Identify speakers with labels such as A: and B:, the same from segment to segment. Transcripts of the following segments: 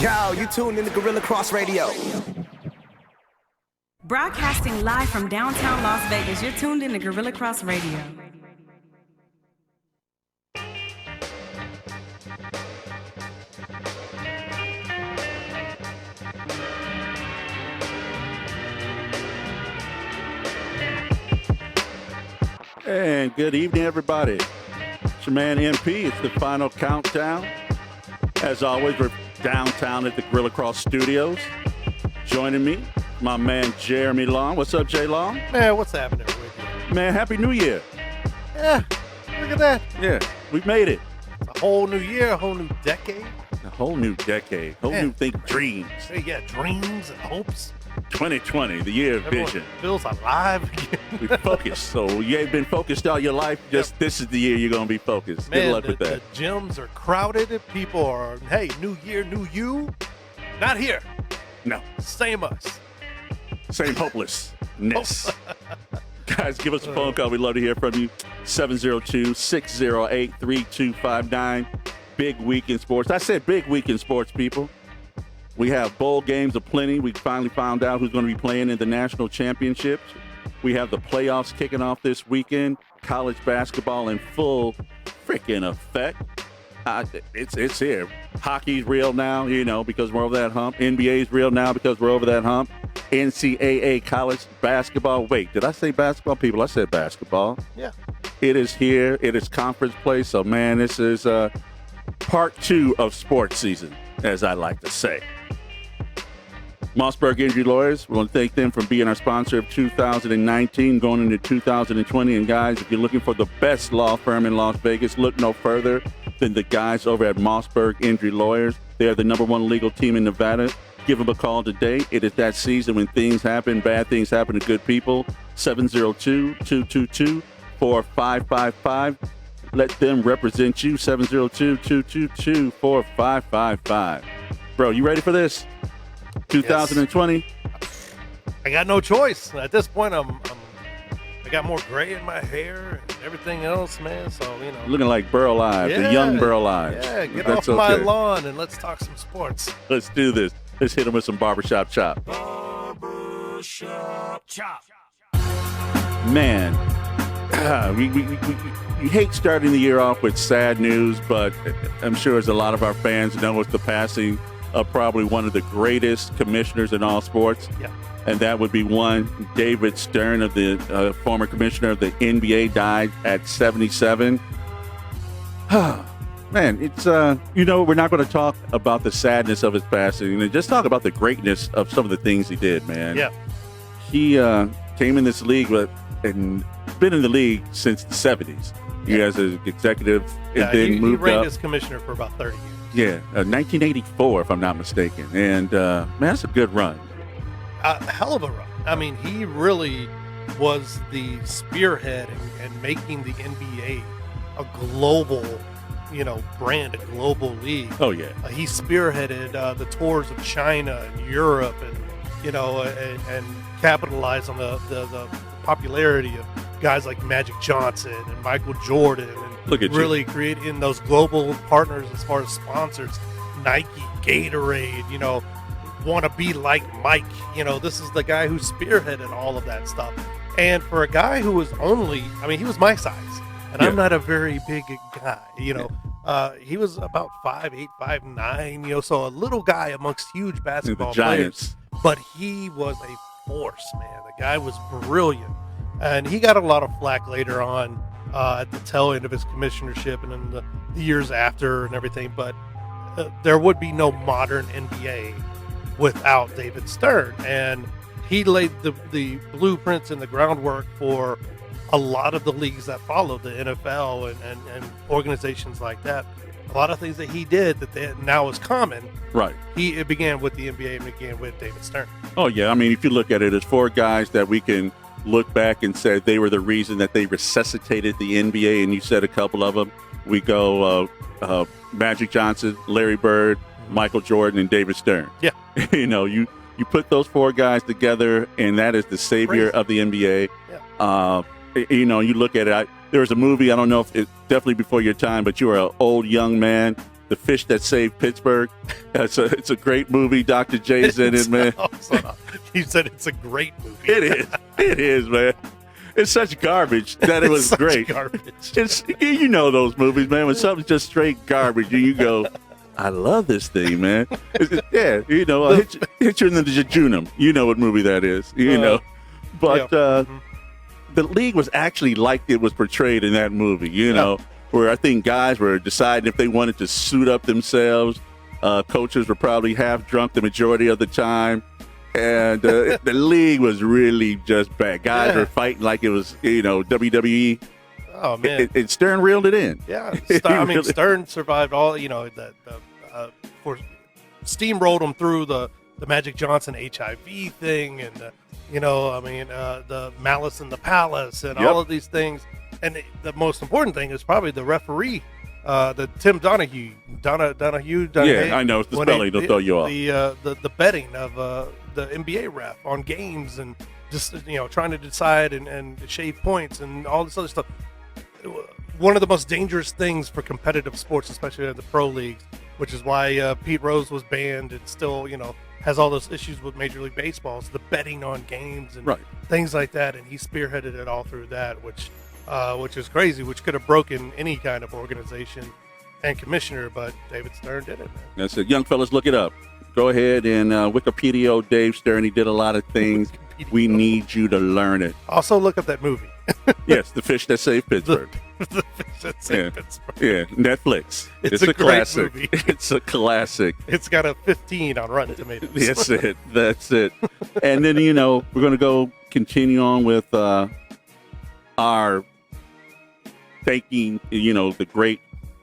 A: Yo, you tuned in to Gorilla Cross Radio.
B: Broadcasting live from downtown Las Vegas, you're tuned in to Gorilla Cross Radio.
C: And good evening, everybody. It's your man MP. It's the final countdown. As always, we're downtown at the Gorilla Cross Studios. Joining me, my man Jeremy Long. What's up, Jay Long?
D: Man, what's happening with you?
C: Man, Happy New Year.
D: Yeah, look at that.
C: Yeah, we made it.
D: A whole new year, a whole new decade.
C: A whole new decade, whole new dreams.
D: Hey, yeah, dreams and hopes.
C: 2020, the year of
D: Everyone
C: vision.
D: feels alive again.
C: We focused. So you ain't been focused all your life. Just This is the year you're going to be focused.
D: Man,
C: Good luck with that.
D: The gyms are crowded. People are, hey, new year, new you. Not here.
C: No.
D: Same us.
C: Same hopelessness. Guys, give us a phone call. We'd love to hear from you. 702-608-3259. Big week in sports. I said big week in sports, people. We have bowl games aplenty. We finally found out who's going to be playing in the national championships. We have the playoffs kicking off this weekend. College basketball in full freaking effect. It's here. Hockey's real now, because we're over that hump. NBA's real now because we're over that hump. NCAA college basketball. Wait, did I say basketball, people? I said basketball.
D: Yeah.
C: It is here. It is conference play. So, man, this is part 2 of sports season, as I like to say. Mossberg Injury Lawyers, we want to thank them for being our sponsor of 2019, going into 2020. And, guys, if you're looking for the best law firm in Las Vegas, look no further than the guys over at Mossberg Injury Lawyers. They are the #1 legal team in Nevada. Give them a call today. It is that season when things happen, bad things happen to good people. 702-222-4555. Let them represent you. 702-222-4555. Bro, you ready for this? 2020?
D: Yes. I got no choice. At this point, I got more gray in my hair and everything else, man. So,
C: Looking like Burl Ives, the young Burl Ives.
D: Yeah, get off my lawn and let's talk some sports.
C: Let's do this. Let's hit him with some barbershop chop.
E: Barbershop chop.
C: Man, we hate starting the year off with sad news, but I'm sure as a lot of our fans know, it's the passing of probably one of the greatest commissioners in all sports.
D: Yeah.
C: And that would be one, David Stern, of the former commissioner of the NBA, died at 77. Man, it's, we're not going to talk about the sadness of his passing and just talk about the greatness of some of the things he did, man.
D: Yeah.
C: He came in this league and been in the league since the 70s. He has an executive and then moved
D: he reigned
C: up.
D: as commissioner for about 30 years.
C: Yeah, 1984, if I'm not mistaken. And, man, that's a good run.
D: A hell of a run. I mean, he really was the spearhead in making the NBA a global, brand, a global league.
C: Oh, yeah.
D: He spearheaded the tours of China and Europe and capitalized on the popularity of guys like Magic Johnson and Michael Jordan and
C: Look at
D: really creating those global partners as far as sponsors. Nike, Gatorade, want to be like Mike. This is the guy who spearheaded all of that stuff. And for a guy who was he was my size, and I'm not a very big guy, he was about 5'8", 5'9", so a little guy amongst huge basketball players. But he was a force, man. The guy was brilliant. And he got a lot of flack later on at the tail end of his commissionership and in the years after and everything. But there would be no modern NBA without David Stern. And he laid the blueprints and the groundwork for a lot of the leagues that followed, the NFL and organizations like that. A lot of things that he did that now is common.
C: Right.
D: It began with the NBA and began with David Stern.
C: Oh, yeah. I mean, if you look at it, it's 4 guys that we can look back and say they were the reason that they resuscitated the NBA, and you said a couple of them. We go Magic Johnson, Larry Bird, Michael Jordan, and David Stern.
D: Yeah.
C: You put those 4 guys together, and that is the savior of the NBA.
D: Yeah.
C: You look at it. There was a movie, I don't know if it's definitely before your time, but you were an old young man. The Fish That Saved Pittsburgh. It's a great movie. Dr. J's in it, man.
D: You said it's a great movie.
C: It is, man. It's such garbage that it was
D: Such
C: great.
D: garbage.
C: It's you know those movies, man. When something's just straight garbage, and you go, I love this thing, man. Yeah, you know, hit you in the jejunum. You know what movie that is, you know. But the league was actually like it was portrayed in that movie, you know, where I think guys were deciding if they wanted to suit up themselves. Coaches were probably half drunk the majority of the time. And the league was really just bad. Guys were fighting like it was, you know, WWE.
D: Oh, man.
C: And Stern reeled it in.
D: Yeah. Stern survived all, you know, steamrolled them through the Magic Johnson HIV thing and, the Malice in the Palace and all of these things. And the most important thing is probably the referee, the Tim Donahue. Donahue.
C: Yeah, I know. It's the spelling. They'll throw you off.
D: The betting of the NBA ref on games and just, you know, trying to decide and shave points and all this other stuff. One of the most dangerous things for competitive sports, especially in the pro leagues, which is why Pete Rose was banned and still, you know, has all those issues with Major League Baseball, is the betting on games and things like that. And he spearheaded it all through that, which is crazy, which could have broken any kind of organization and commissioner, but David Stern did it, man.
C: That's it. Young fellas, look it up. Go ahead and Wikipedia Dave Stern. He did a lot of things. We need you to learn it.
D: Also, look up that movie.
C: Yes, The Fish That Saved Pittsburgh.
D: The Fish That Saved Pittsburgh.
C: Yeah, Netflix.
D: It's a great
C: classic.
D: movie.
C: It's a classic.
D: It's got a 15 on Rotten Tomatoes.
C: That's it. And then, you know, we're going to continue on with our thanking, you know, the great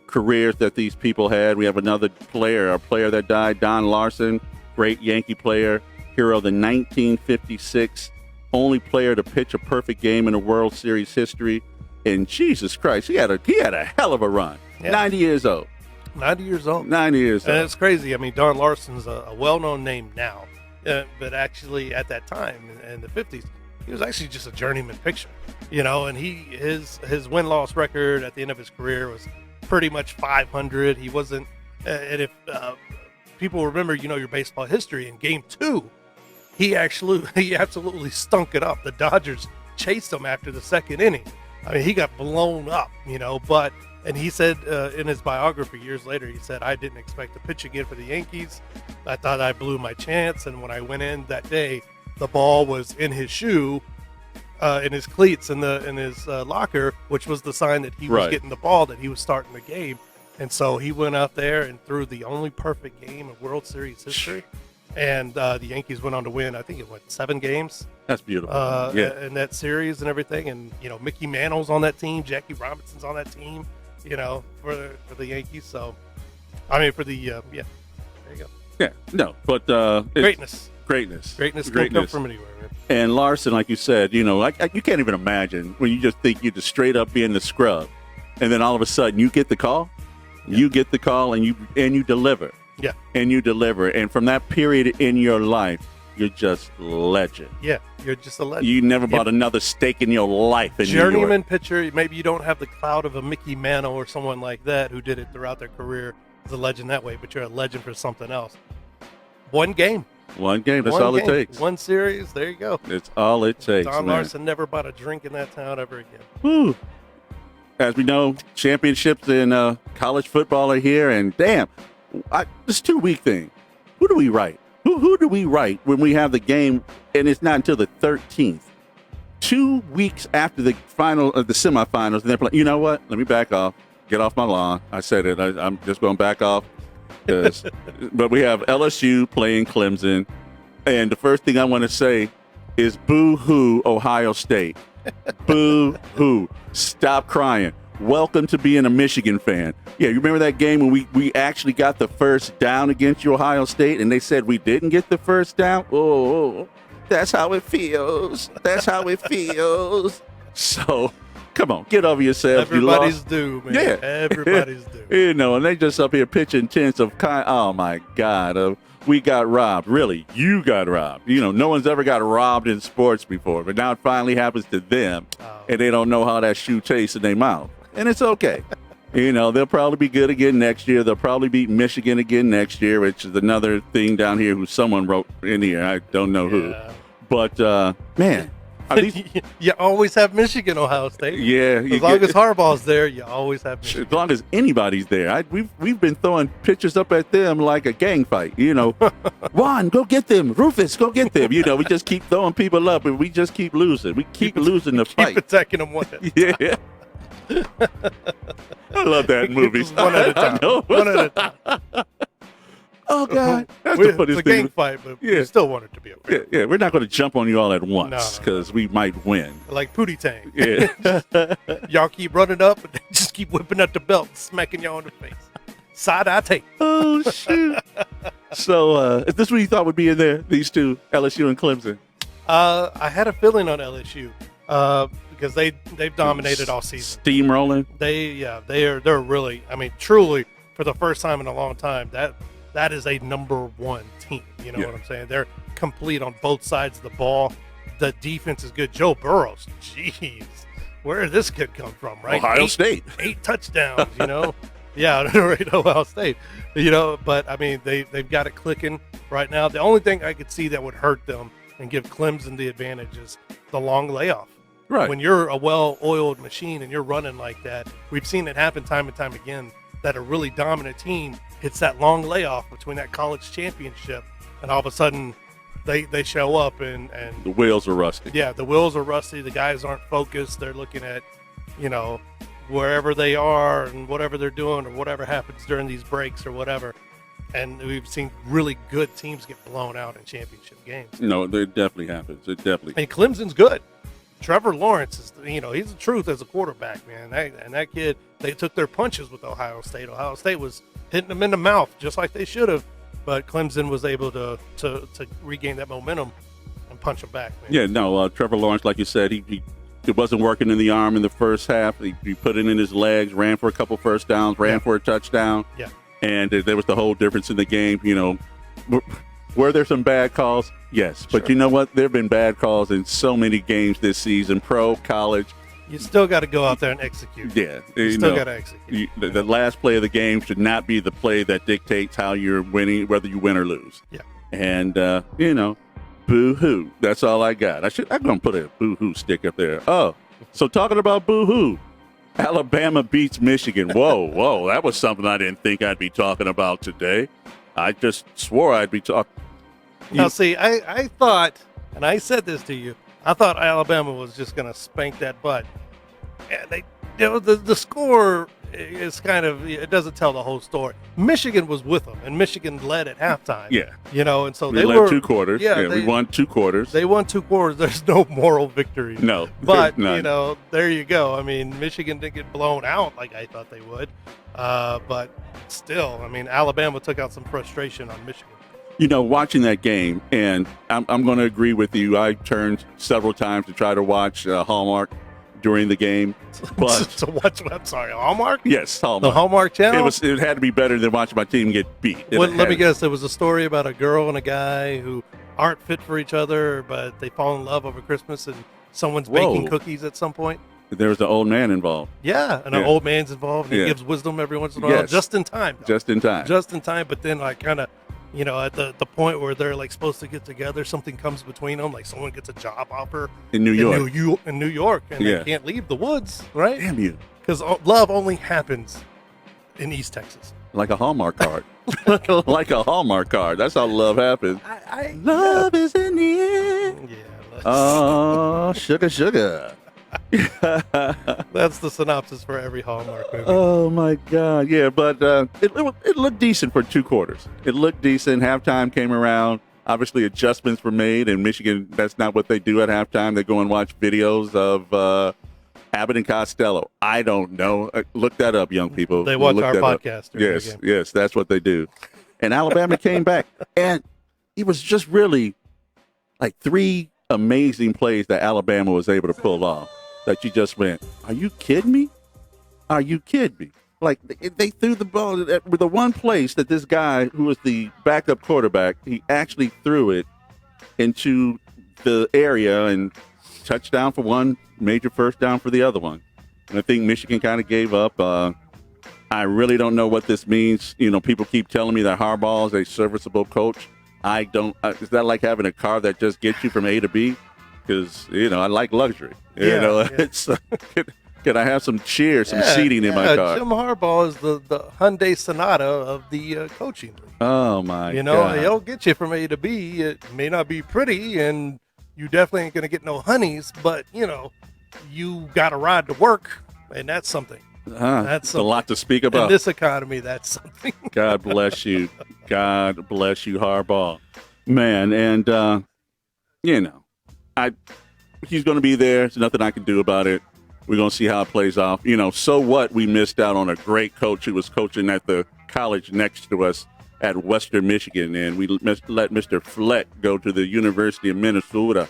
C: careers that these people had. We have another player, a player that died, Don Larson, great Yankee player, hero of the 1956, only player to pitch a perfect game in a World Series history. And Jesus Christ, he had a hell of a run. 90 years old.
D: 90 years old.
C: 90 years old.
D: And it's crazy. I mean, Don Larson's a well-known name now, but actually at that time in the 50s, he was actually just a journeyman pitcher, you know, and his win-loss record at the end of his career was pretty much 500. He wasn't, and if people remember, you know, your baseball history, in Game 2, he absolutely stunk it up. The Dodgers chased him after the second inning. I mean, he got blown up, you know, and he said in his biography years later, he said, I didn't expect to pitch again for the Yankees. I thought I blew my chance. And when I went in that day, the ball was in his shoe, in his cleats, in his locker, which was the sign that he was getting the ball, that he was starting the game. And so he went out there and threw the only perfect game of World Series history. And the Yankees went on to win, I think it went 7 games.
C: That's beautiful.
D: In that series and everything. And, you know, Mickey Mantle's on that team. Jackie Robinson's on that team, you know, for the Yankees. So, I mean, for the, there you go.
C: Yeah, no, but
D: Greatness.
C: Greatness
D: Can't come from anywhere, man.
C: And Larson, like you said, you know, you can't even imagine when you just think you're just straight up being the scrub, and then all of a sudden you get the call, and you deliver.
D: Yeah.
C: And you deliver. And from that period in your life, you're just legend.
D: Yeah, you're just a legend.
C: You never bought another steak in your life in
D: Journeyman
C: New York.
D: pitcher. Maybe you don't have the clout of a Mickey Mantle or someone like that who did it throughout their career as a legend that way, but you're a legend for something else. One game.
C: That's all it takes.
D: One series, there you go.
C: It's all it takes.
D: Don Larson never bought a drink in that town ever again.
C: Whew. As we know, championships in college football are here, and damn, this 2-week thing. Who do we write? Who do we write when we have the game, and it's not until the 13th? 2 weeks after the final of the semifinals, and they're playing. You know what? Let me back off. Get off my lawn. I said it. I'm just going to back off. But we have LSU playing Clemson, and the first thing I want to say is boo-hoo, Ohio State. Boo-hoo. Stop crying. Welcome to being a Michigan fan. Yeah, you remember that game when we actually got the first down against Ohio State, and they said we didn't get the first down? Oh, that's how it feels. That's how it feels. So, come on, get over yourself.
D: Everybody's due, man.
C: Yeah.
D: Everybody's due.
C: You know, and they just up here pitching tents of oh my God, we got robbed. Really, you got robbed. You know, no one's ever got robbed in sports before, but now it finally happens to them, and they don't know how that shoe tastes in their mouth. And it's okay. You know, they'll probably be good again next year. They'll probably beat Michigan again next year, which is another thing down here who someone wrote in here. I don't know who. But, man.
D: You always have Michigan, Ohio State.
C: Yeah.
D: As long as Harbaugh's there, you always have Michigan.
C: As long as anybody's there. We've been throwing pictures up at them like a gang fight. You know, Juan, go get them. Rufus, go get them. You know, we just keep throwing people up and we just keep losing. We keep losing the fight.
D: Keep attacking them one at a time.
C: Yeah. I love that movie.
D: One at a time. One at a time.
C: Oh, God. That's the funniest
D: It's a
C: thing.
D: gang fight, but we still want it to be a fight.
C: Yeah, we're not going to jump on you all at once
D: No.
C: because we might win.
D: Like Pootie Tang.
C: Yeah.
D: Y'all keep running up and they just keep whipping up the belt and smacking y'all in the face. Side-eye tape.
C: Oh, shoot. So, is this what you thought would be in there, these two, LSU and Clemson?
D: I had a feeling on LSU because they've dominated all season.
C: Steamrolling?
D: They're really, I mean, truly, for the first time in a long time, that is a number one team. You know what I'm saying? They're complete on both sides of the ball. The defense is good. Joe Burrows, jeez, where did this kid come from? Right?
C: Ohio State.
D: 8 touchdowns. You know, yeah, right. Ohio State. You know, but I mean, they've got it clicking right now. The only thing I could see that would hurt them and give Clemson the advantage is the long layoff.
C: Right.
D: When you're a well-oiled machine and you're running like that, we've seen it happen time and time again. That a really dominant team hits that long layoff between that college championship, and all of a sudden they show up and
C: The wheels are rusty.
D: yeah, the wheels are rusty. The guys aren't focused. They're looking at, you know, wherever they are and whatever they're doing or whatever happens during these breaks or whatever. And we've seen really good teams get blown out in championship games.
C: No, it definitely happens. It definitely.
D: And Clemson's good. Trevor Lawrence is, you know, he's the truth as a quarterback, man. And that kid, they took their punches with Ohio State. Ohio State was hitting them in the mouth just like they should have, but Clemson was able to regain that momentum and punch them back, man.
C: Yeah, no, Trevor Lawrence, like you said, he it wasn't working in the arm in the first half. He put it in his legs, ran for a couple first downs, ran for a touchdown.
D: Yeah.
C: And there was the whole difference in the game. You know, were there some bad calls? Yes. But you know what? There have been bad calls in so many games this season, pro, college.
D: You still got to go out there and execute.
C: Yeah.
D: You still got to execute.
C: The last play of the game should not be the play that dictates how you're winning, whether you win or lose.
D: Yeah.
C: And, you know, boo-hoo. That's all I got. I'm going to put a boo-hoo stick up there. Oh, so talking about boo-hoo, Alabama beats Michigan. Whoa. That was something I didn't think I'd be talking about today. I just swore I'd be talking.
D: Now, see, I thought, and I said this to you, I thought Alabama was just going to spank that butt. And the score is kind of, it doesn't tell the whole story. Michigan was with them, and Michigan led at halftime.
C: Yeah.
D: You know, and so
C: We
D: they
C: led
D: were
C: 2 quarters. Yeah, we won 2 quarters.
D: They won 2 quarters. There's no moral victory.
C: No.
D: But,
C: none.
D: you know, there you go. I mean, Michigan didn't get blown out like I thought they would. But still, I mean, Alabama took out some frustration on Michigan.
C: You know, watching that game, and I'm going to agree with you. I turned several times to try to watch Hallmark during the game. But
D: So watch, I'm sorry, Hallmark?
C: yes, Hallmark.
D: The Hallmark channel?
C: It had to be better than watching my team get beat.
D: Let me guess. There was a story about a girl and a guy who aren't fit for each other, but they fall in love over Christmas, and someone's baking cookies at some point.
C: There was an old man involved.
D: Yeah, and an old man's involved, and he gives wisdom every once in a while,
C: Yes.
D: just in time. though.
C: Just in time.
D: Just in time, but then like kind of, you know, at the point where they're like supposed to get together, something comes between them, like someone gets a job offer
C: in New York.
D: in New York, and they can't leave the woods, right?
C: Damn you.
D: Because love only happens in East Texas.
C: Like a Hallmark card. Like a Hallmark card. That's how love happens. Love is in the air.
D: Yeah.
C: Oh, sugar.
D: That's the synopsis for every Hallmark movie.
C: Oh, my God. Yeah, but it looked decent for 2 quarters. It looked decent. Halftime came around. Obviously, adjustments were made. In Michigan, that's not what they do at halftime. They go and watch videos of Abbott and Costello. I don't know. Look that up, young people.
D: They watch
C: Look
D: our
C: that up.
D: podcast. during the game.
C: Yes, that's what they do. And Alabama came back. And it was just really like 3 amazing plays that Alabama was able to pull off. That you just went, are you kidding me? Are you kidding me? Like, they threw the ball with the one place that this guy, who was the backup quarterback, he actually threw it into the area and touchdown for one, major first down for the other one. And I think Michigan kind of gave up. I really don't know what this means. People keep telling me that Harbaugh is a serviceable coach. I don't. Is that like having a car that just gets you from A to B? Because I like luxury. It's. Can I have some chairs, some seating in my car?
D: Jim Harbaugh is the Hyundai Sonata of the coaching league.
C: Oh my God!
D: He'll get you from A to B. It may not be pretty, and you definitely ain't gonna get no honeys, but you got a ride to work, and that's something.
C: That's a lot to speak about.
D: In this economy, that's something.
C: God bless you. God bless you, Harbaugh. Man, and, he's going to be there. There's nothing I can do about it. We're going to see how it plays off. So what? We missed out on a great coach who was coaching at the college next to us at Western Michigan, and we let Mr. Fleck go to the University of Minnesota,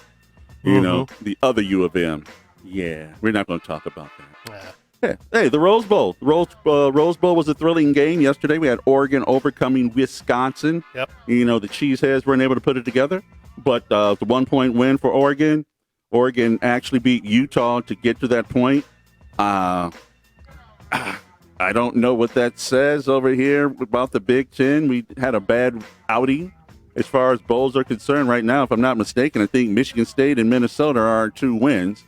C: the other U of M. Yeah, we're not going to talk about that. Yeah. Hey, the Rose Bowl. Rose Bowl was a thrilling game yesterday. We had Oregon overcoming Wisconsin.
D: Yep.
C: The Cheeseheads weren't able to put it together, but the 1-point win for Oregon. Oregon actually beat Utah to get to that point. I don't know what that says over here about the Big Ten. We had a bad outing as far as bowls are concerned right now. If I'm not mistaken, I think Michigan State and Minnesota are our 2 wins.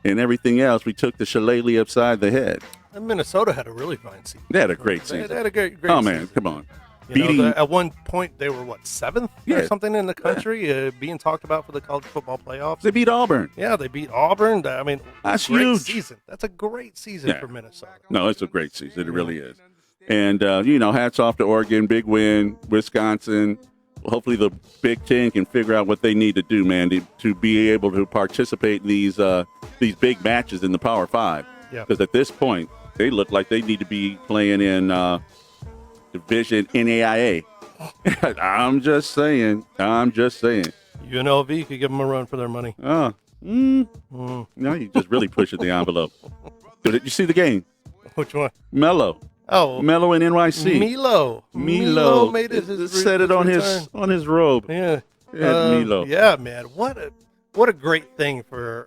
C: And everything else, we took the shillelagh upside the head.
D: And Minnesota had a really fine season.
C: They had a great season.
D: They had a great
C: oh,
D: season.
C: Man, come on.
D: At one point, they were, 7th or something in the country, being talked about for the college football playoffs.
C: They beat Auburn.
D: Yeah, they beat Auburn. I mean,
C: that's
D: great
C: huge.
D: Season. That's a great season for Minnesota.
C: No, it's a great season. It really is. And, hats off to Oregon. Big win. Wisconsin. Hopefully the Big Ten can figure out what they need to do, man, to be able to participate in these big matches in the Power 5.
D: Yeah.
C: Because at this point, they look like they need to be playing in Division NAIA. I'm just saying.
D: UNLV could give them a run for their money.
C: No, you just really pushing the envelope. Did you see the game?
D: Which one?
C: Melo.
D: Oh,
C: Melo in NYC.
D: Melo made it.
C: Set it on his robe.
D: Yeah,
C: Melo.
D: Yeah, man. What a great thing for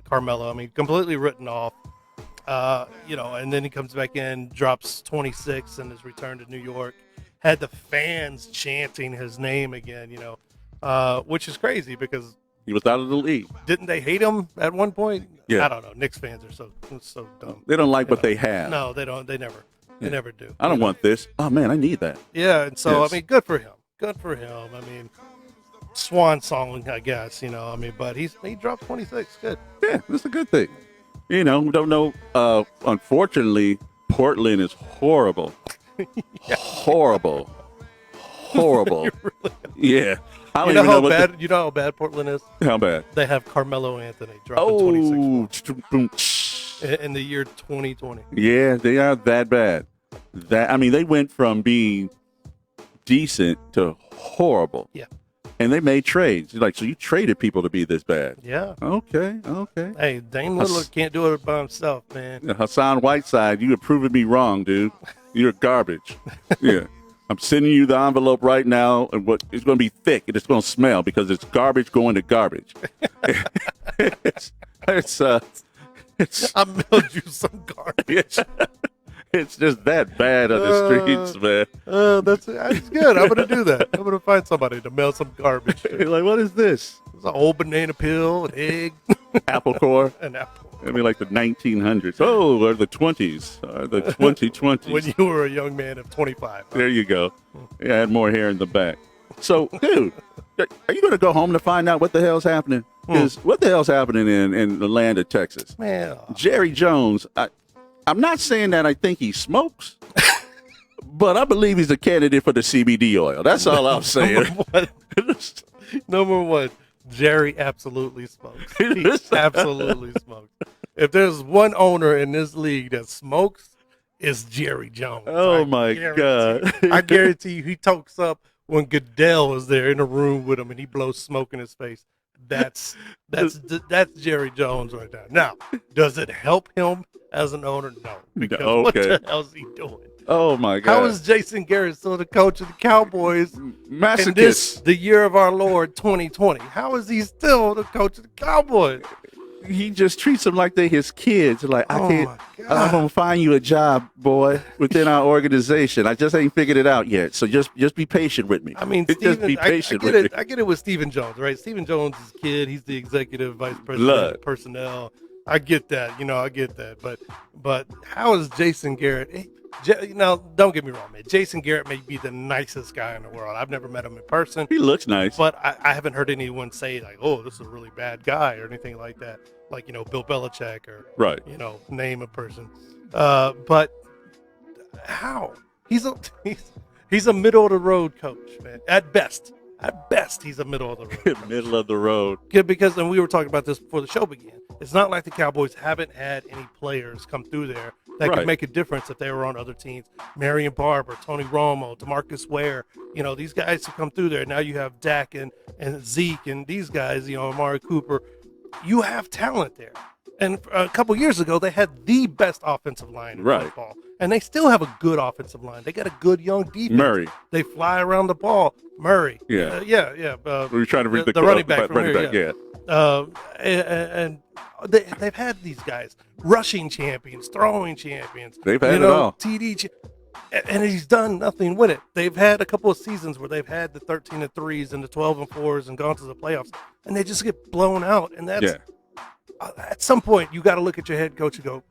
D: Carmelo. I mean, completely written off. And then he comes back in, drops 26 in his return to New York. Had the fans chanting his name again. Which is crazy because
C: he was out of the league.
D: Didn't they hate him at one point?
C: Yeah.
D: I don't know. Knicks fans are so dumb.
C: They don't like what they have.
D: No, they don't. They never. They never do.
C: I don't want this. Oh, man, I need that.
D: Yeah, and so, yes. I mean, good for him. I mean, swan song, I guess, but he dropped 26. Good.
C: Yeah, that's a good thing. We don't know. Unfortunately, Portland is horrible. Horrible.
D: Really
C: yeah. I don't even know
D: bad. You know how bad Portland is?
C: How bad?
D: They have Carmelo Anthony dropping 26 in the year 2020.
C: Yeah, they are that bad. They went from being decent to horrible.
D: Yeah.
C: And they made trades. So you traded people to be this bad.
D: Yeah.
C: Okay.
D: Hey, Dame Lillard can't do it by himself, man.
C: Hassan Whiteside, you have proven me wrong, dude. You're garbage. Yeah. I'm sending you the envelope right now, and it's going to be thick, and it's going to smell because it's garbage going to garbage.
D: I mailed you some garbage.
C: It's just that bad on the streets, man.
D: That's good. I'm going to do that. I'm going to find somebody to mail some garbage.
C: Like, what is this?
D: It's an old banana peel, an egg.
C: Apple core.
D: An apple.
C: Like the 1900s. Oh, or the 20s. Or the 2020s.
D: When you were a young man of 25. Huh?
C: There you go. Yeah, I had more hair in the back. So, dude, are you going to go home to find out what the hell's happening? Because what the hell's happening in the land of Texas?
D: Man.
C: Jerry Jones, I'm not saying that I think he smokes, but I believe he's a candidate for the CBD oil. That's all I'm saying.
D: Number one, Jerry absolutely smokes. He absolutely smokes. If there's one owner in this league that smokes, it's Jerry Jones.
C: Oh, my God.
D: I guarantee you he tokes up when Goodell is there in the room with him and he blows smoke in his face. That's Jerry Jones right there. Now, does it help him as an owner? No. Because what the hell is he doing?
C: Oh, my God.
D: How is Jason Garrett still the coach of the Cowboys
C: Masochist.
D: the year of our Lord 2020? How is he still the coach of the Cowboys?
C: he just treats them like they his kids. Like,
D: Oh,
C: I can't.
D: my God.
C: I'm gonna find you a job, boy, within our organization. I just ain't figured it out yet. So just be patient with me.
D: I mean,
C: just
D: Steven,
C: be patient
D: I get
C: with
D: it.
C: me.
D: I get it with Stephen Jones, right? Stephen Jones is kid. He's the executive vice president
C: Blood.
D: of personnel. I get that. I get that. But how is Jason Garrett? Now, don't get me wrong, man. Jason Garrett may be the nicest guy in the world. I've never met him in person,
C: He looks nice.
D: but I haven't heard anyone say like, "Oh, this is a really bad guy" or anything like that. Like Bill Belichick or
C: Right.
D: name a person. But how? He's a middle of the road coach, man. At best, he's a middle of the road. coach.
C: Middle of the road.
D: Good, because and we were talking about this before the show began. It's not like the Cowboys haven't had any players come through there that
C: Right.
D: could make a difference if they were on other teams. Marion Barber, Tony Romo, DeMarcus Ware, these guys who come through there. Now you have Dak and Zeke and these guys, Amari Cooper. You have talent there. And a couple years ago, they had the best offensive line in
C: Right.
D: football. And they still have a good offensive line. They got a good young defense.
C: Murray.
D: They fly around the ball. Murray.
C: Yeah.
D: Yeah.
C: We were trying to read
D: the running back from
C: running
D: here,
C: back,
D: and they've had these guys rushing champions, throwing champions.
C: They've had it all.
D: TD, and he's done nothing with it. They've had a couple of seasons where they've had the 13-3s and the 12-4s and gone to the playoffs, and they just get blown out. And that's
C: Yeah.
D: At some point you got to look at your head coach and go,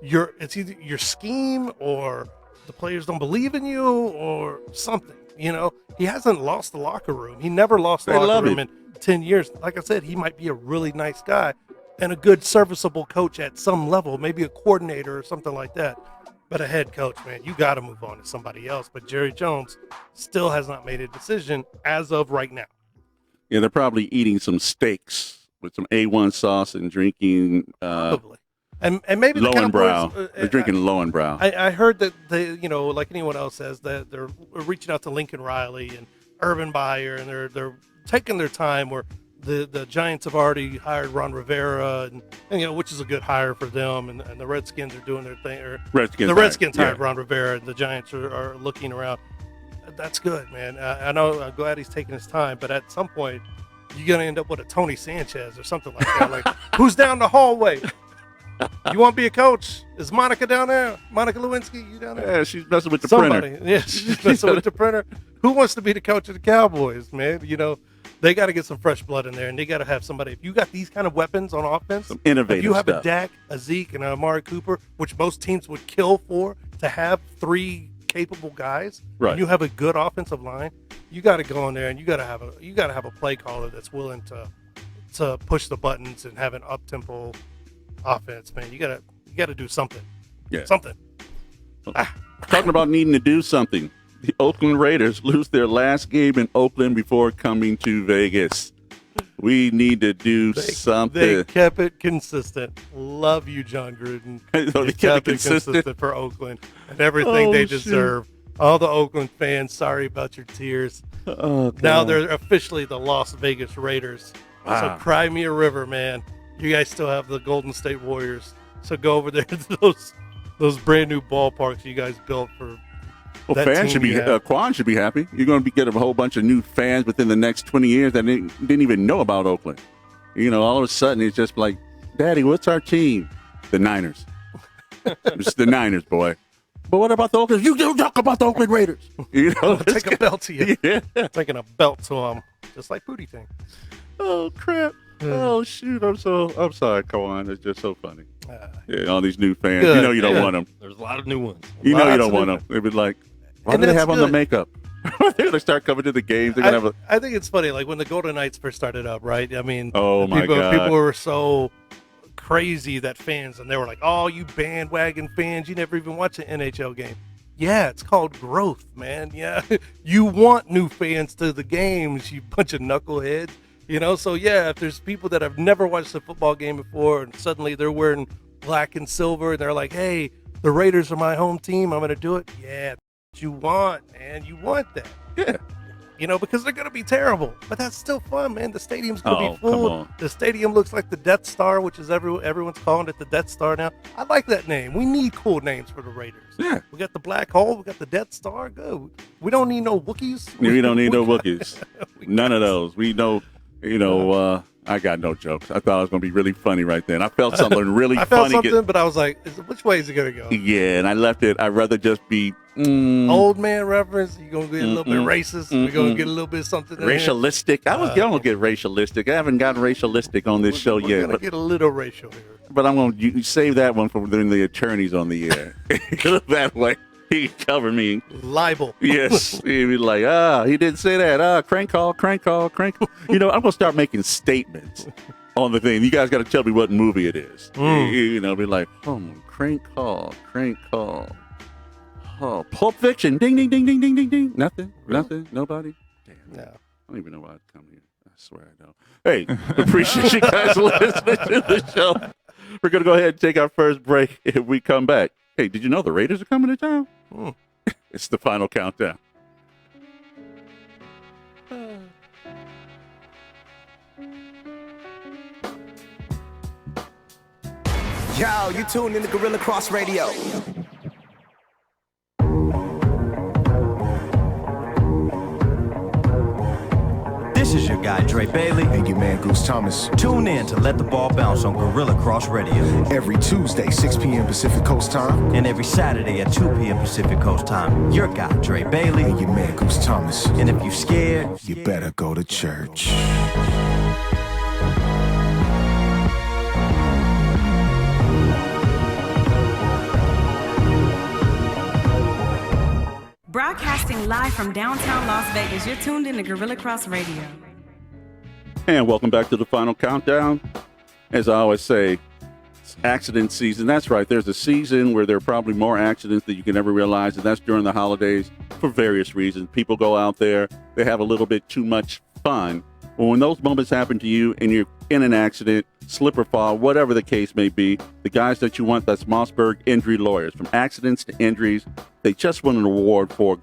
D: it's either your scheme or the players don't believe in you or something. He hasn't lost the locker room. He never lost the
C: They
D: locker
C: love
D: room
C: him.
D: in 10 years. Like I said, he might be a really nice guy and a good serviceable coach at some level, maybe a coordinator or something like that. But a head coach, man, you got to move on to somebody else. But Jerry Jones still has not made a decision as of right now.
C: Yeah, they're probably eating some steaks with some A1 sauce and drinking
D: Probably. And maybe the
C: Lowenbrow.
D: Cowboys,
C: They're drinking Lowenbrow.
D: I heard that they, like anyone else says, that they're reaching out to Lincoln Riley and Urban Meyer, and they're taking their time. Where the Giants have already hired Ron Rivera, and which is a good hire for them, and the Redskins are doing their thing. Or
C: Redskins.
D: the Redskins
C: hired,
D: hired Ron Rivera, and the Giants are looking around. That's good, man. I know. I'm glad he's taking his time, but at some point, you're gonna end up with a Tony Sanchez or something like that. Like, who's down the hallway? You want to be a coach? Is Monica down there? Monica Lewinsky, you down there?
C: Yeah, she's messing with the
D: Somebody.
C: printer.
D: Yeah, she's messing with the printer. Who wants to be the coach of the Cowboys, man? They got to get some fresh blood in there, and they got to have somebody. If you got these kind of weapons on offense,
C: Some innovative
D: if you have
C: stuff.
D: a Dak, a Zeke, and a Amari Cooper, which most teams would kill for, to have three capable guys,
C: Right.
D: and you have a good offensive line, you got to go in there and you got to have a play caller that's willing to push the buttons and have an up tempo offense, man. You got to do something.
C: Yeah.
D: Something.
C: Talking about needing to do something. The Oakland Raiders lose their last game in Oakland before coming to Vegas. We need to do something.
D: They kept it consistent. Love you, John Gruden.
C: They kept it consistent.
D: for Oakland and everything they
C: shoot.
D: deserve. All the Oakland fans, sorry about your tears.
C: Oh, God.
D: Now they're officially the Las Vegas Raiders.
C: Wow.
D: So cry me a river, man. You guys still have the Golden State Warriors. So go over there to those brand new ballparks you guys built for.
C: Well,
D: that
C: fans
D: team
C: should be,
D: you have.
C: Quan should be happy. You're going to be getting a whole bunch of new fans within the next 20 years that didn't even know about Oakland. All of a sudden it's just like, Daddy, what's our team? The Niners. It's the Niners, boy. But what about the Oakland? You don't talk about the Oakland Raiders.
D: Take a belt to you.
C: Yeah.
D: Taking a belt to them, just like Pootie thing.
C: Oh, crap. Oh, shoot. I'm sorry, Kawan. It's just so funny. Yeah, all these new fans.
D: Good,
C: You don't
D: good.
C: want them.
E: There's a lot of new ones.
C: You
D: Lots
C: don't
D: of
C: want
D: new-
C: them. They'd be like, why
D: And
C: do they
D: that's
C: have on the
D: good.
C: makeup? They're going to start coming to the games. They're going to have
D: I think it's funny, like when the Golden Knights first started up, right? I mean,
C: Oh, my
D: people,
C: God.
D: people were so crazy that fans, and they were like, "Oh, you bandwagon fans, you never even watch an NHL game." Yeah, it's called growth, man. Yeah, you want new fans to the games, you bunch of knuckleheads. So yeah, if there's people that have never watched a football game before, and suddenly they're wearing black and silver, and they're like, "Hey, the Raiders are my home team. I'm going to do it." Yeah, that's what you want, man. You want that.
C: Yeah.
D: Because they're going to be terrible. But that's still fun, man. The stadium's going to
C: Oh,
D: be
C: come
D: full.
C: on.
D: The stadium looks like the Death Star, which is everyone's calling it the Death Star now. I like that name. We need cool names for the Raiders.
C: Yeah.
D: We got the Black Hole. We got the Death Star. Good. We don't need no Wookiees.
C: We don't need no Wookiees. None of those. We know You know, I got no jokes. I thought it was going to be really funny right then. I felt something really
D: I felt
C: funny.
D: something, but I was like, which way is it going to go?
C: Yeah, and I left it. I'd rather just be
D: Old man reference. You're going to get a little bit racist. We're going to get a little bit something in there.
C: racialistic. I was going to get racialistic. I haven't gotten racialistic on this show
D: We're
C: yet.
D: going to get a little racial here.
C: But I'm going to save that one for when the attorney's on the air. That way, he can cover me.
D: Libel.
C: Yes. He'd be like, he didn't say that. Crank call, crank call, crank call. You know, I'm going to start making statements on the thing. You guys got to tell me what movie it is. You know, be like, crank call, crank call. Oh, Pulp Fiction. Ding, ding, ding, ding, ding, ding, ding. Nothing. Nobody. Damn.
D: No.
C: I don't even know why I come here. I swear I don't. Hey, appreciate you guys listening to the show. We're going to go ahead and take our first break. If we come back, hey, did you know the Raiders are coming to town? It's the final countdown.
A: Yo, you tuned in to Gorilla Cross Radio.
E: This is your guy, Dre Bailey.
F: And your man, Goose Thomas.
E: Tune in to Let the Ball Bounce on Gorilla Cross Radio.
F: Every Tuesday, 6 p.m. Pacific Coast time.
E: And every Saturday at 2 p.m. Pacific Coast time. Your guy, Dre Bailey.
F: And your man, Goose Thomas.
E: And if you scared,
F: you better go to church.
B: Broadcasting live from downtown Las Vegas, you're tuned in to Gorilla Cross Radio.
C: And welcome back to the final countdown. As I always say, it's accident season. That's right. There's a season where there are probably more accidents than you can ever realize, and that's during the holidays for various reasons. People go out there, they have a little bit too much fun. Well, when those moments happen to you and you're in an accident, slip or fall, whatever the case may be, the guys that you want, that's Mossberg Injury Lawyers. From accidents to injuries, they just won an award for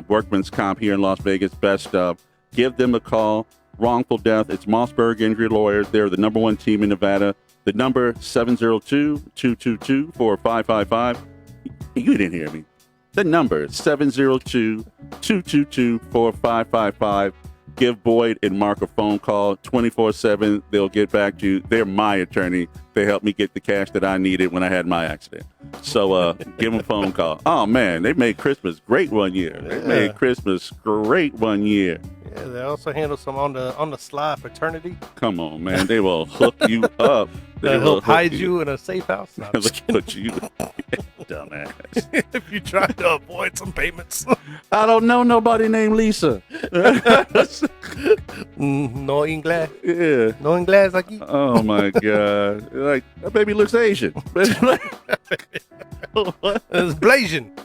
C: workman's comp here in Las Vegas, best of. Give them a call. Wrongful death, it's Mossberg Injury Lawyers. They're the number one team in Nevada. The number 702-222-4555. You didn't hear me. The number is 702-222-4555. Give Boyd and Mark a phone call 24/7. They'll get back to you. They're my attorney. They helped me get the cash that I needed when I had my accident. So give them a phone call. Oh, man, they made Christmas great one year. They made Christmas great one year.
D: Yeah, they also handle some on the sly fraternity.
C: Come on, man. They will hook you up.
D: They'll help hide you in a safe house. No,
C: Look at you, dumbass.
D: if you try to avoid some payments.
C: I don't know nobody named Lisa.
D: No inglés.
C: Yeah.
D: No inglés aquí.
C: Oh my God. Like, that baby looks Asian.
D: It's Blasian.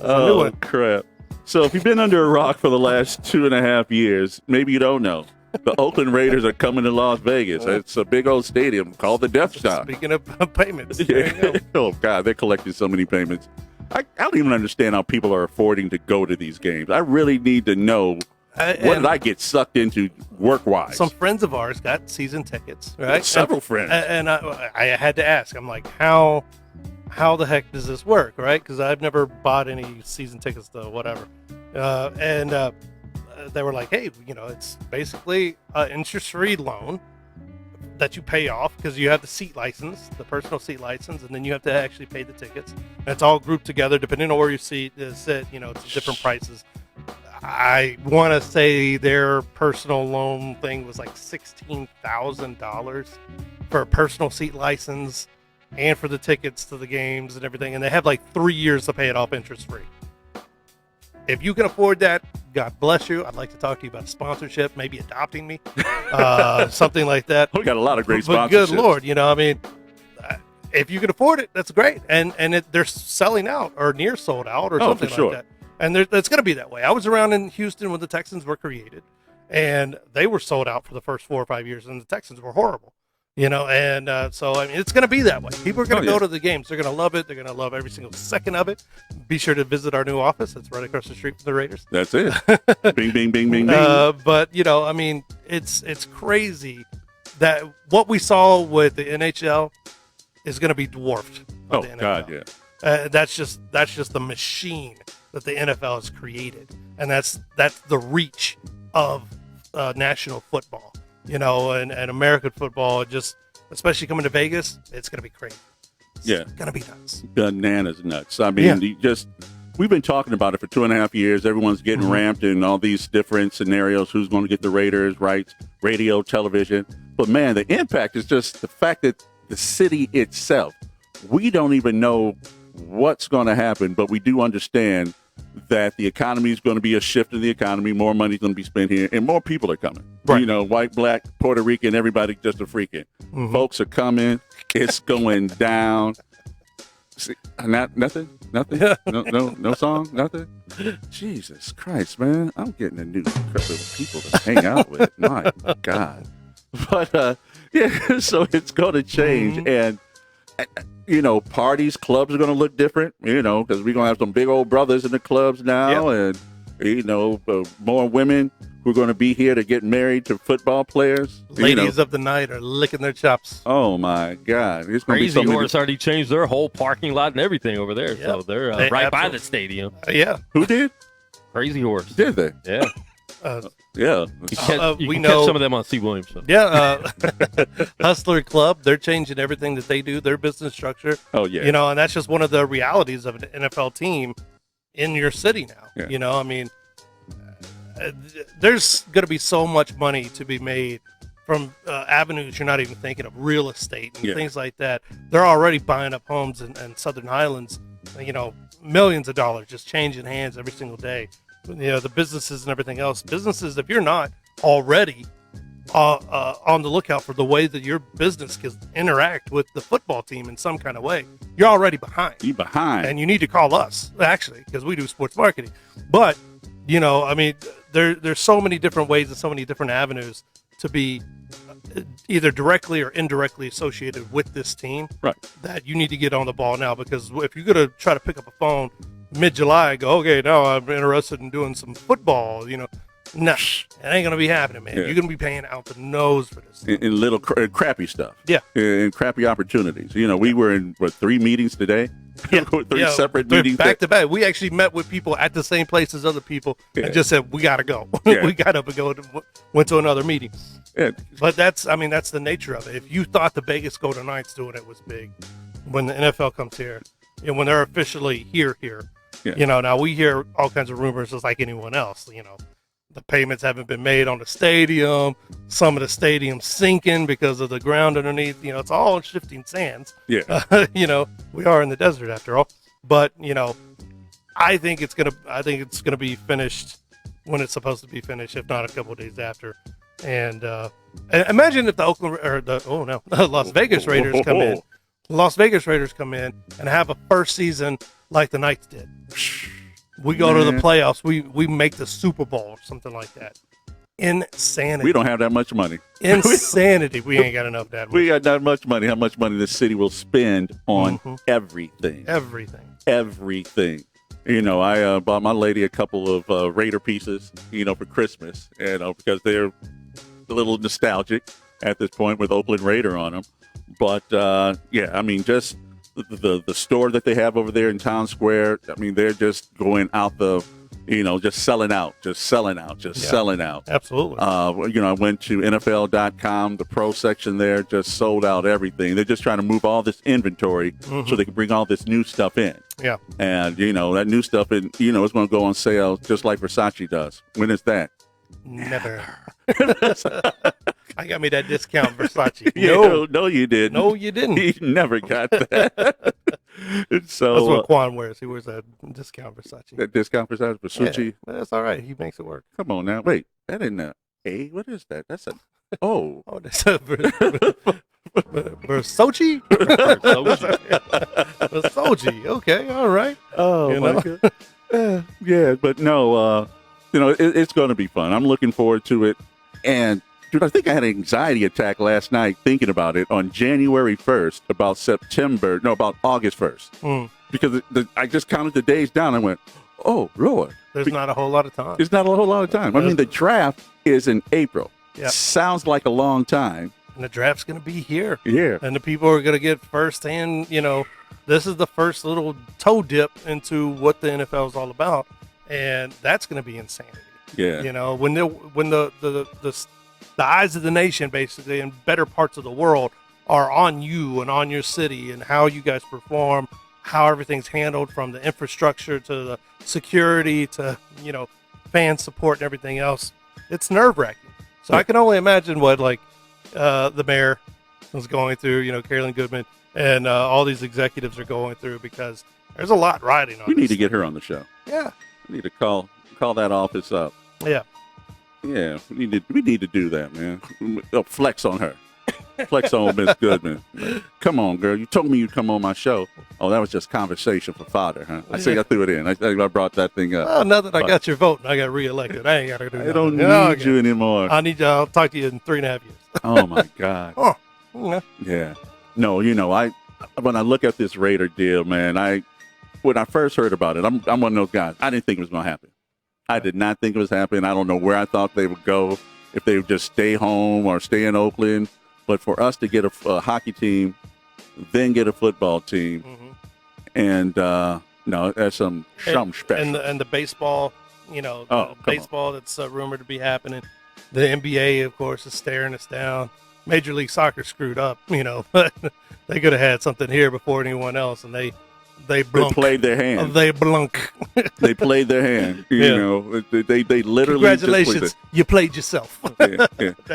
C: Oh, crap. So if you've been under a rock for the last 2.5 years, maybe you don't know. The Oakland Raiders are coming to Las Vegas. It's a big old stadium called the Death Star.
D: Speaking of payments. There you go.
C: Oh, God, they're collecting so many payments. I don't even understand how people are affording to go to these games. I really need to know what did I get sucked into work-wise.
D: Some friends of ours got season tickets, right?
C: Several friends.
D: And I had to ask. I'm like, how the heck does this work, right? Because I've never bought any season tickets to whatever. They were like, hey, it's basically an interest-free loan that you pay off because you have the seat license, the personal seat license, and then you have to actually pay the tickets. And it's all grouped together depending on where your seat is sit. It's different prices. I want to say their personal loan thing was like $16,000 for a personal seat license and for the tickets to the games and everything. And they have like 3 years to pay it off interest-free. If you can afford that, God bless you. I'd like to talk to you about sponsorship, maybe adopting me, something like that.
C: We got a lot of great
D: But
C: sponsorships.
D: good Lord, if you can afford it, that's great. And they're selling out or near sold out or something
C: for sure.
D: like that. And it's going to be that way. I was around in Houston when the Texans were created, and they were sold out for the first 4 or 5 years, and the Texans were horrible. So it's going to be that way. People are going to go to the games. They're going to love it. They're going to love every single second of it. Be sure to visit our new office. It's right across the street from the Raiders.
C: That's it. Bing, bing, bing, bing, bing.
D: But it's crazy that what we saw with the NHL is going to be dwarfed by the NFL.
C: God, yeah.
D: That's just the machine that the NFL has created, and that's the reach of national football. and American football, just especially coming to Vegas, it's going to be crazy. It's going to be nuts.
C: Bananas nuts. I mean, we've been talking about it for 2.5 years. Everyone's getting ramped in all these different scenarios. Who's going to get the Raiders, rights, radio, television. But, man, the impact is just the fact that the city itself, we don't even know what's going to happen, but we do understand that the economy is going to be a shift in the economy. More money is going to be spent here, and more people are coming.
D: Right.
C: White, black, Puerto Rican, everybody just a freaking. Folks are coming. It's going down. See, nothing? No song? Nothing? Jesus Christ, man. I'm getting a new couple of people to hang out with. My God. But, so it's going to change. And, parties, clubs are going to look different, because we're going to have some big old brothers in the clubs now. And, more women who are going to be here to get married to football players.
D: Ladies of the night are licking their chops.
C: Oh, my God. It's going to be
G: Crazy Horse already changed their whole parking lot and everything over there.
D: Yep.
G: So they're right by the stadium.
D: Yeah.
C: Who did?
G: Crazy Horse.
C: Did they?
G: Yeah.
C: Yeah.
G: You
D: we
G: can
D: know
G: catch some of them on C. Williamson.
D: Yeah, Hustler Club, they're changing everything that they do, their business structure.
C: Oh, yeah.
D: And that's just one of the realities of an NFL team in your city now.
C: Yeah.
D: There's going to be so much money to be made from avenues you're not even thinking of, real estate and things like that. They're already buying up homes in Southern Highlands, millions of dollars just changing hands every single day. The businesses and everything else. Businesses, if you're not already on the lookout for the way that your business can interact with the football team in some kind of way, you're already behind.
C: You behind.
D: And you need to call us, actually, because we do sports marketing. But, there's so many different ways and so many different avenues to be either directly or indirectly associated with this team,
C: right,
D: that you need to get on the ball now. Because if you're going to try to pick up a phone mid-July and go, okay, now I'm interested in doing some football, no, it ain't going to be happening, man.
C: Yeah.
D: You're going to be paying out the nose for this.
C: In little crappy stuff.
D: Yeah.
C: In crappy opportunities. We were in, 3 meetings today? Three separate meetings.
D: Back to back. We actually met with people at the same place as other people and just said, we got to go.
C: Yeah.
D: We got up and went to another meeting.
C: Yeah.
D: But that's the nature of it. If you thought the Vegas Golden Knights doing it was big, when the NFL comes here, when they're officially here, now we hear all kinds of rumors just like anyone else, the payments haven't been made on the stadium. Some of the stadiums sinking because of the ground underneath. It's all shifting sands.
C: Yeah.
D: We are in the desert after all. But I think it's gonna be finished when it's supposed to be finished, if not a couple of days after. And imagine if the Las Vegas Raiders come in. Las Vegas Raiders come in and have a first season like the Knights did. We go to the playoffs. We make the Super Bowl or something like that. Insanity.
C: We don't have that much money.
D: Insanity. We ain't got enough of that.
C: We got that much money. How much money the city will spend on everything. Everything. I bought my lady a couple of Raider pieces, for Christmas, because they're a little nostalgic at this point with Oakland Raider on them. But, just the store that they have over there in Town Square, they're just going out just selling out.
D: Absolutely.
C: I went to NFL.com, the pro section there, just sold out everything. They're just trying to move all this inventory so they can bring all this new stuff in.
D: Yeah.
C: And, that new stuff, it's going to go on sale just like Versace does. When is that?
D: Never. I got me that discount Versace.
C: No, you didn't.
D: No, you didn't.
C: He never got that. So
D: that's what Quan wears. He wears that discount Versace.
C: That discount Versace?
D: Yeah, that's all right. He makes it work.
C: Come on now. Wait, that ain't a. What is that? That's a. Oh.
D: Oh, that's a Versace? Versace. Okay, all right.
C: Oh, my God. Yeah, but no, it's going to be fun. I'm looking forward to it. And, dude, I think I had an anxiety attack last night thinking about it on January 1st, about August 1st. Because I just counted the days down. I went, oh, Lord.
D: There's not a whole lot of time.
C: There's not a whole lot of time. The draft is in April.
D: Yep.
C: Sounds like a long time.
D: And the draft's going to be here.
C: Yeah.
D: And the people are going to get firsthand, this is the first little toe dip into what the NFL is all about. And that's going to be insanity.
C: Yeah.
D: When the the eyes of the nation, basically, and better parts of the world are on you and on your city and how you guys perform, how everything's handled, from the infrastructure to the security to, fan support and everything else. It's nerve-wracking. So I can only imagine what, the mayor was going through, Carolyn Goodman, and all these executives are going through, because there's a lot riding on
C: We need
D: this.
C: to get her on the show.
D: Yeah.
C: We need to call that office up.
D: Yeah.
C: Yeah, we need to do that, man. Flex on her. Flex on Miss Goodman. Come on, girl. You told me you'd come on my show. Oh, that was just conversation for fodder, huh? I see I threw it in. I brought that thing up.
D: Well, now that I got your vote and I got reelected, I ain't got to do
C: I
D: nothing.
C: don't
D: Yeah,
C: need you anymore.
D: I'll talk to you in 3.5 years.
C: Oh, my God.
D: Oh, yeah.
C: Yeah. No, when I look at this Raider deal, man, when I first heard about it, I'm one of those guys. I didn't think it was going to happen. I did not think it was happening. I don't know where I thought they would go, if they would just stay home or stay in Oakland. But for us to get a hockey team, then get a football team, and that's some special.
D: And the baseball, baseball that's rumored to be happening. The NBA, of course, is staring us down. Major League Soccer screwed up, but they could have had something here before anyone else, and they blunk.
C: They played their hand.
D: They blunk.
C: They played their hand. They literally.
D: Congratulations, you played yourself.
C: Yeah.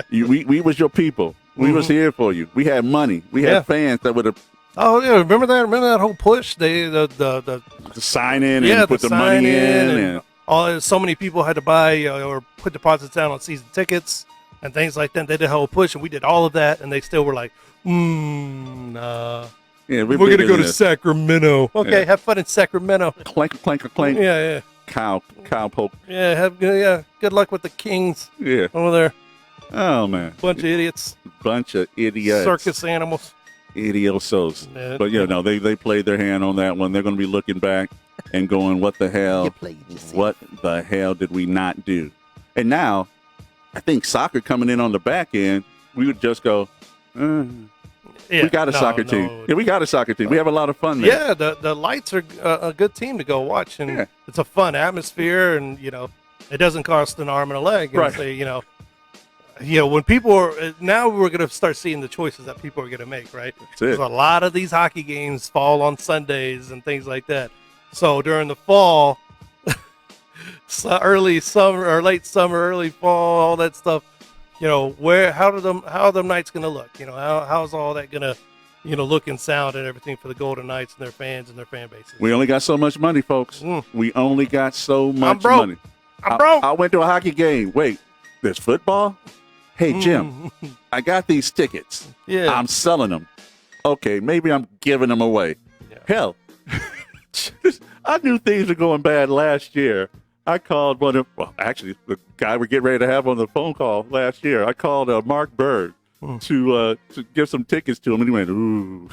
C: We was your people. We was here for you. We had money. We had fans that would have.
D: Oh yeah, remember that? Remember that whole push? The
C: sign in and put the money in,
D: and so many people had to buy or put deposits down on season tickets and things like that. They did a whole push, and we did all of that, and they still were like, nah.
C: Yeah,
D: we're gonna go to Sacramento. Okay, have fun in Sacramento.
C: Clank, clank, clank.
D: Yeah.
C: Cow poke.
D: Yeah, good luck with the Kings.
C: Yeah.
D: Over there.
C: Oh man.
D: Bunch of idiots.
C: Bunch of idiots.
D: Circus animals.
C: Idiosos.
D: Yeah.
C: But they played their hand on that one. They're gonna be looking back and going, what the hell? What the hell did we not do? And now, I think soccer coming in on the back end, we would just go, we got a soccer team. Yeah, we got a soccer team. We have a lot of fun there.
D: Yeah, the Lights are a good team to go watch, and it's a fun atmosphere, and it doesn't cost an arm and a leg. And
C: Right.
D: When people are now, we're going to start seeing the choices that people are going to make. Right.
C: That's it.
D: Because a lot of these hockey games fall on Sundays and things like that. So during the fall, early summer or late summer, early fall, all that stuff. How are them Knights going to look? How's all that going to, look and sound and everything for the Golden Knights and their fans and their fan bases?
C: We only got so much money, folks. We only got so much
D: broke.
C: money.
D: I'm broke.
C: I went to a hockey game. Wait, there's football? Hey, Jim, I got these tickets.
D: Yeah.
C: I'm selling them. Okay, maybe I'm giving them away.
D: Yeah.
C: Hell, I knew things were going bad last year. I called the guy we're getting ready to have on the phone call last year. I called Mark Berg to give some tickets to him, and he went, ooh.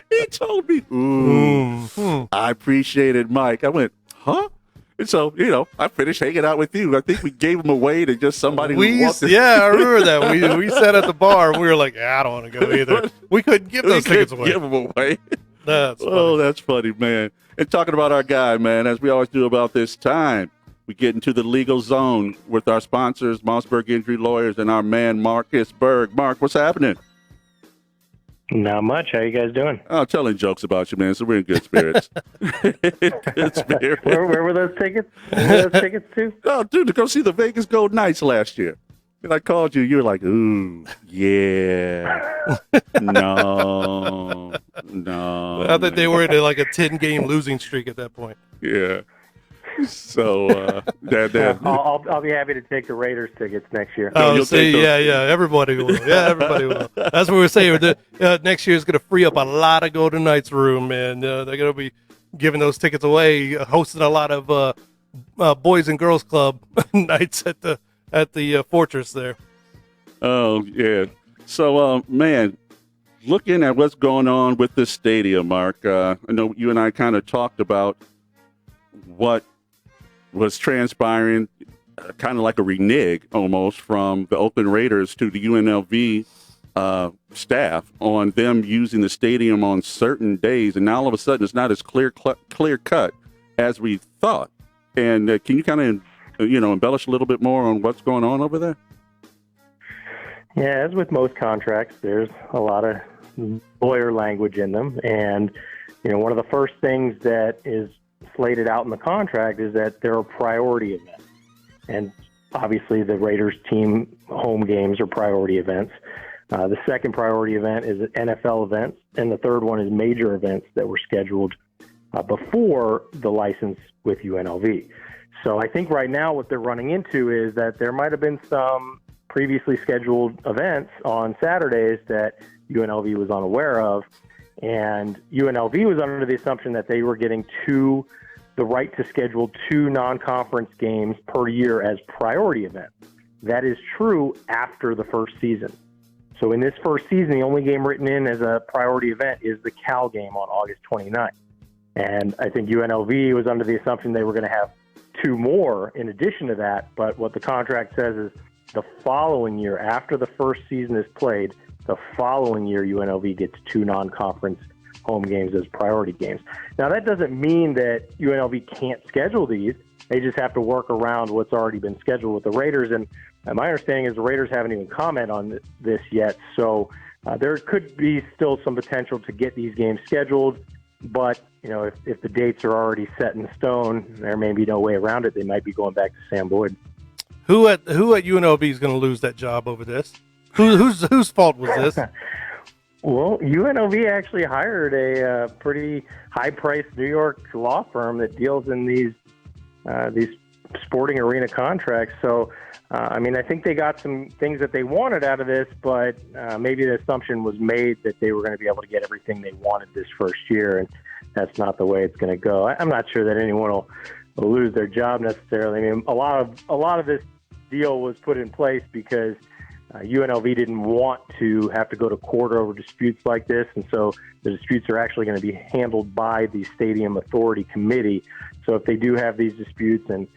C: He told me, ooh. I appreciated Mike. I went, huh? And so, I finished hanging out with you. I think we gave them away to just somebody who walked in.
D: Yeah, I remember that. We sat at the bar, and we were like, I don't want to go either. We couldn't give those tickets away.
C: Give them away.
D: That's funny.
C: Oh, that's funny, man. And talking about our guy, man, as we always do about this time, we get into the legal zone with our sponsors, Mossberg Injury Lawyers, and our man, Marcus Berg. Mark, what's happening?
H: Not much. How you guys doing?
C: Oh, telling jokes about you, man. So we're in good spirits. Good spirits.
H: Where were those tickets? Where were those tickets to?
C: Oh, dude, to go see the Vegas Golden Knights last year. And I called you. You were like, ooh, yeah. No.
D: I think they were in like a 10-game losing streak at that point.
C: Yeah. So,
H: I'll be happy to take the Raiders tickets next year.
D: Oh, see, yeah, everybody will. Yeah, everybody will. That's what we're saying. Next year is going to free up a lot of Golden Knights room, and they're going to be giving those tickets away, hosting a lot of Boys and Girls Club nights at the Fortress there.
C: Oh, yeah. So, man, looking at what's going on with this stadium, Mark, I know you and I kind of talked about what was transpiring, kind of like a renege almost from the Oakland Raiders to the UNLV staff on them using the stadium on certain days. And now all of a sudden it's not as clear cut as we thought. And can you kind of embellish a little bit more on what's going on over there?
H: Yeah, as with most contracts, there's a lot of lawyer language in them. And, one of the first things that is slated out in the contract is that there are priority events. And obviously the Raiders team home games are priority events. The second priority event is NFL events. And the third one is major events that were scheduled before the license with UNLV. So I think right now what they're running into is that there might have been some previously scheduled events on Saturdays that UNLV was unaware of, and UNLV was under the assumption that they were getting the right to schedule 2 non-conference games per year as priority events. That is true after the first season. So in this first season, the only game written in as a priority event is the Cal game on August 29th. And I think UNLV was under the assumption they were going to have 2 more in addition to that, but what the contract says is the following year, after the first season is played, the following year UNLV gets 2 non-conference home games as priority games. Now, that doesn't mean that UNLV can't schedule these. They just have to work around what's already been scheduled with the Raiders. And my understanding is the Raiders haven't even commented on this yet. So there could be still some potential to get these games scheduled. But, if the dates are already set in stone, there may be no way around it. They might be going back to Sam Boyd.
D: Who at UNLV is going to lose that job over this? Whose fault was this?
H: Well, UNLV actually hired a pretty high-priced New York law firm that deals in these sporting arena contracts. So, I think they got some things that they wanted out of this, but maybe the assumption was made that they were going to be able to get everything they wanted this first year, and that's not the way it's going to go. I'm not sure that anyone will lose their job necessarily. A lot of this deal was put in place because UNLV didn't want to have to go to court over disputes like this, and so the disputes are actually going to be handled by the Stadium Authority Committee. So if they do have these disputes and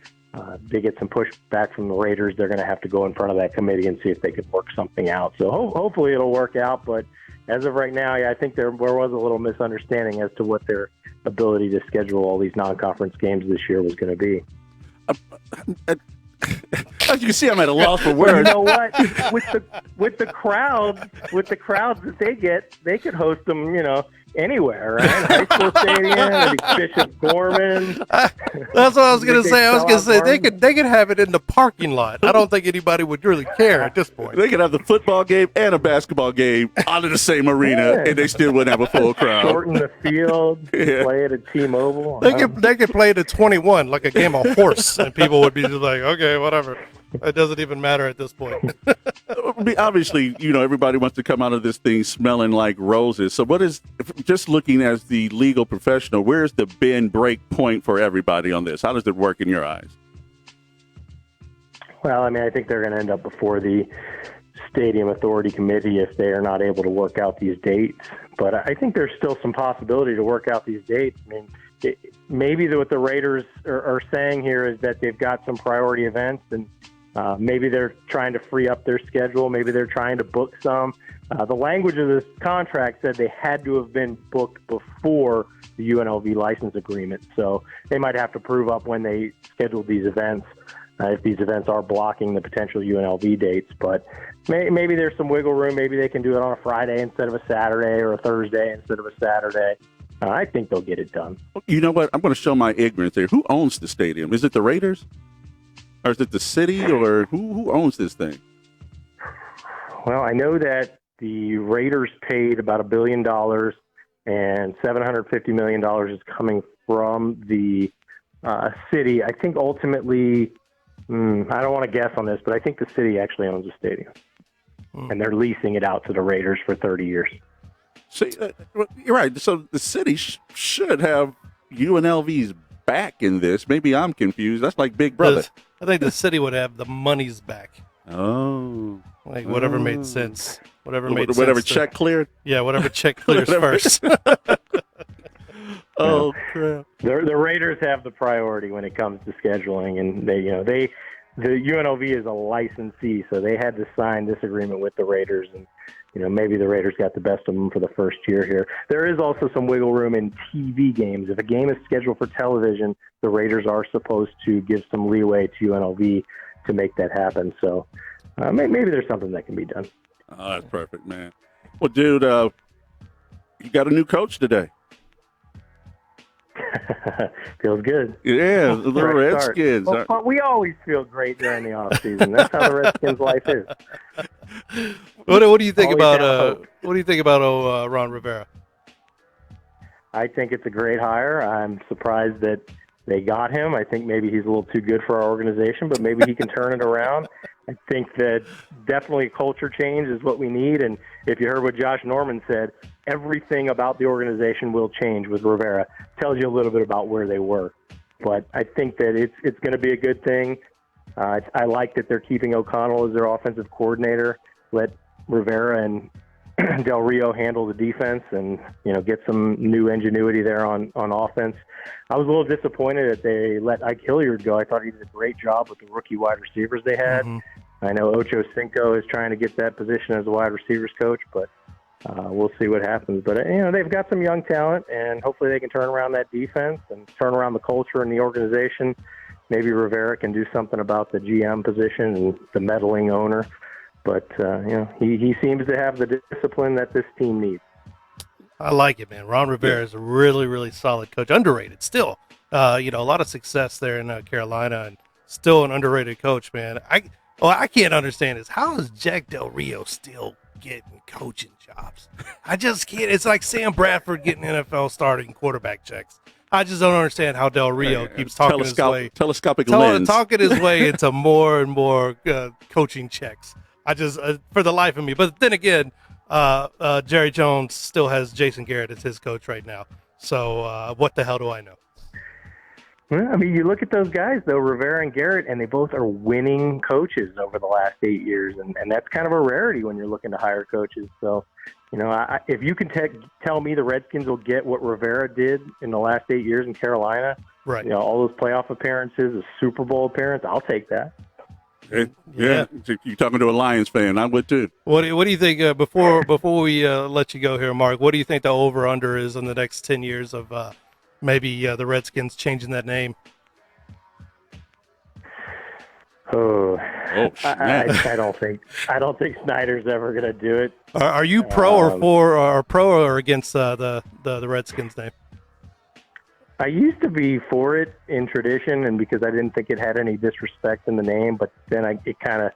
H: they get some pushback from the Raiders, they're going to have to go in front of that committee and see if they could work something out. So hopefully it'll work out, but as of right now, I think there was a little misunderstanding as to what their ability to schedule all these non-conference games this year was going to be.
C: As you can see, I'm at a loss for words.
H: You know what? With the crowds that they get, they could host them, anywhere, right? High school stadium, Bishop Gorman.
D: That's what I was going to say. I was going to say they could have it in the parking lot. I don't think anybody would really care at this point.
C: They could have the football game and a basketball game out of the same arena, and they still wouldn't have a full crowd.
H: Shorten the field, play at a T-Mobile.
D: They could play it at 21 like a game of horse, and people would be just like, okay, whatever. It doesn't even matter at this point.
C: Obviously, everybody wants to come out of this thing smelling like roses. So what is, just looking as the legal professional, where's the bend break point for everybody on this? How does it work in your eyes?
H: Well, I think they're going to end up before the Stadium Authority Committee if they are not able to work out these dates. But I think there's still some possibility to work out these dates. Maybe what the Raiders are saying here is that they've got some priority events, and maybe they're trying to free up their schedule. Maybe they're trying to book some. The language of this contract said they had to have been booked before the UNLV license agreement. So they might have to prove up when they scheduled these events, if these events are blocking the potential UNLV dates. But maybe there's some wiggle room. Maybe they can do it on a Friday instead of a Saturday, or a Thursday instead of a Saturday. I think they'll get it done.
C: You know what? I'm going to show my ignorance here. Who owns the stadium? Is it the Raiders? Or is it the city? Or who owns this thing?
H: Well, I know that the Raiders paid about $1 billion, and $750 million is coming from the city. I think ultimately, I don't want to guess on this, but I think the city actually owns the stadium. And they're leasing it out to the Raiders for 30 years.
C: See, you're right. So the city should have UNLV's back in this. Maybe I'm confused. That's like Big Brother.
D: I think the city would have the monies back.
C: Oh.
D: Like whatever made sense.
C: Whatever check cleared?
D: Yeah, whatever check clears first.
C: Oh, crap.
H: The Raiders have the priority when it comes to scheduling, and the UNLV is a licensee, so they had to sign this agreement with the Raiders, and maybe the Raiders got the best of them for the first year here. There is also some wiggle room in TV games. If a game is scheduled for television, the Raiders are supposed to give some leeway to UNLV to make that happen. So maybe there's something that can be done.
C: Oh, that's perfect, man. Well, dude, you got a new coach today.
H: Feels good.
C: Yeah, the
H: Fresh start.
C: Redskins.
H: Well, we always feel great during the offseason. That's how the Redskins' life is.
D: What do you think
H: Always
D: about
H: have hope.
D: what do you think about Ron Rivera?
H: I think it's a great hire. I'm surprised that they got him. I think maybe he's a little too good for our organization, but maybe he can turn it around. I think that definitely a culture change is what we need. And if you heard what Josh Norman said, everything about the organization will change with Rivera. Tells you a little bit about where they were. But I think that it's going to be a good thing. I like that they're keeping O'Connell as their offensive coordinator. Let Rivera and Del Rio handle the defense and, get some new ingenuity there on offense. I was a little disappointed that they let Ike Hilliard go. I thought he did a great job with the rookie wide receivers they had. I know Ocho Cinco is trying to get that position as a wide receivers coach, but we'll see what happens. But, they've got some young talent, and hopefully they can turn around that defense and turn around the culture in the organization. Maybe Rivera can do something about the GM position and the meddling owner. But, he seems to have the discipline that this team needs.
D: I like it, man. Ron Rivera is a really, really solid coach. Underrated still. A lot of success there in Carolina, and still an underrated coach, man. I can't understand is how is Jack Del Rio still getting coaching jobs? I just can't. It's like Sam Bradford getting NFL starting quarterback checks. I just don't understand how Del Rio keeps talking his way.
C: Telescopic lens.
D: Talking his way into more and more coaching checks. I just, for the life of me. But then again, Jerry Jones still has Jason Garrett as his coach right now. So what the hell do I know?
H: Well, I mean, you look at those guys, though, Rivera and Garrett, and they both are winning coaches over the last 8 years. And that's kind of a rarity when you're looking to hire coaches. So, if you can tell me the Redskins will get what Rivera did in the last 8 years in Carolina,
D: right?
H: All those playoff appearances, a Super Bowl appearance, I'll take that.
C: Yeah. You're talking to a Lions fan. I would too.
D: What do you think before we let you go here, Mark? What do you think the over under is in the next 10 years of maybe the Redskins changing that name?
H: I don't think Snyder's ever going to do it.
D: Are you pro or against the Redskins name?
H: I used to be for it in tradition, and because I didn't think it had any disrespect in the name, but then it kind of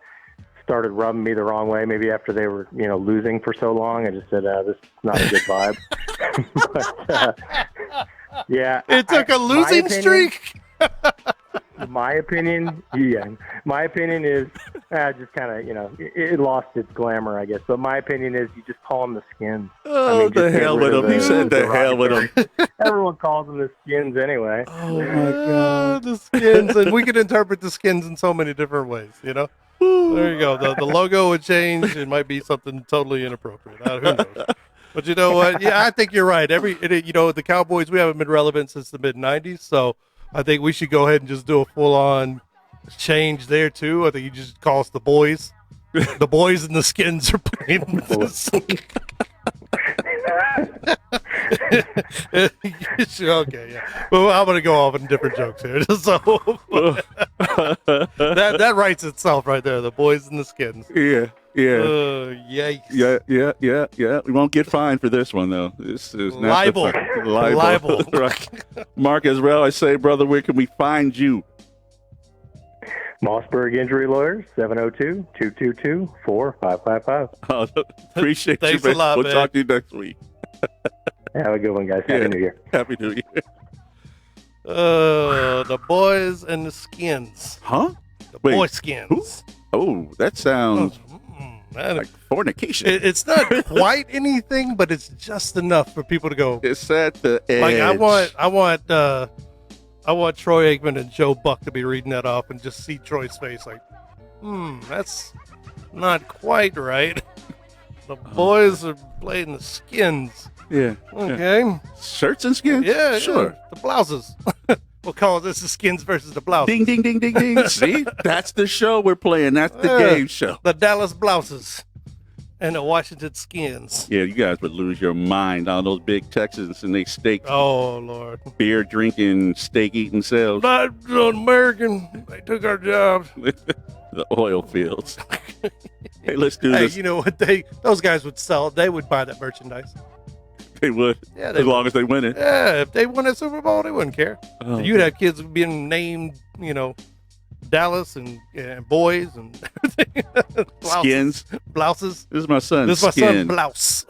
H: started rubbing me the wrong way. Maybe after they were, losing for so long, I just said, this is not a good vibe. But, yeah.
D: It took a losing streak?
H: My opinion is just kind of, it lost its glamour, I guess. But my opinion is you just call them the Skins.
C: Oh, the hell with them. He said the hell with them.
H: Everyone calls them the Skins anyway.
C: Oh, my God.
D: The Skins. And we can interpret the Skins in so many different ways, There you go. The logo would change. It might be something totally inappropriate. Who knows? But you know what? Yeah, I think you're right. The Cowboys, we haven't been relevant since the mid-'90s, so I think we should go ahead and just do a full-on change there, too. I think you just call us the Boys. The Boys and the Skins are playing with this. Okay, yeah. Well, I'm going to go off on different jokes here. So that writes itself right there, the Boys and the Skins.
C: Yeah.
D: Yikes.
C: Yeah. We won't get fined for this one, though. This is not
D: libel.
C: Right. Mark Azrell, I say, brother, where can we find you?
H: Mossberg Injury Lawyers, 702-222-4555.
C: Oh, appreciate
D: Thanks
C: you,
D: a lot,
C: We'll
D: man.
C: talk to you next week.
H: Have a good one, guys. Happy New Year.
C: Happy New Year.
D: The Boys and the Skins.
C: Huh?
D: The
C: Wait,
D: Boy Skins.
C: who? Oh, that sounds
D: Man,
C: like fornication.
D: it's not quite anything, but it's just enough for people to go.
C: It's at the edge.
D: Like I want Troy Aikman and Joe Buck to be reading that off and just see Troy's face like, that's not quite right. The Boys are playing the Skins.
C: Yeah.
D: Okay.
C: Shirts and skins?
D: Yeah,
C: Sure.
D: yeah. The blouses. We'll call this the Skins versus the Blouses.
C: Ding, ding, ding, ding, ding. See? That's the show we're playing. That's the game show.
D: The Dallas Blouses. And the Washington Skins.
C: Yeah, you guys would lose your mind on those big Texans and they steak,
D: Oh, Lord.
C: beer drinking, steak eating selves.
D: Not American. They took our jobs.
C: The oil fields. Hey, let's do
D: Hey,
C: this.
D: you know what? Those guys would sell. They would buy that merchandise.
C: They would.
D: Yeah, they
C: as long as they win it.
D: Yeah, if they won a Super Bowl, they wouldn't care.
C: Oh,
D: You'd have kids being named, Dallas and boys and everything.
C: Skins.
D: Blouses.
C: This is my son.
D: This is my
C: Skin.
D: son, Blouse.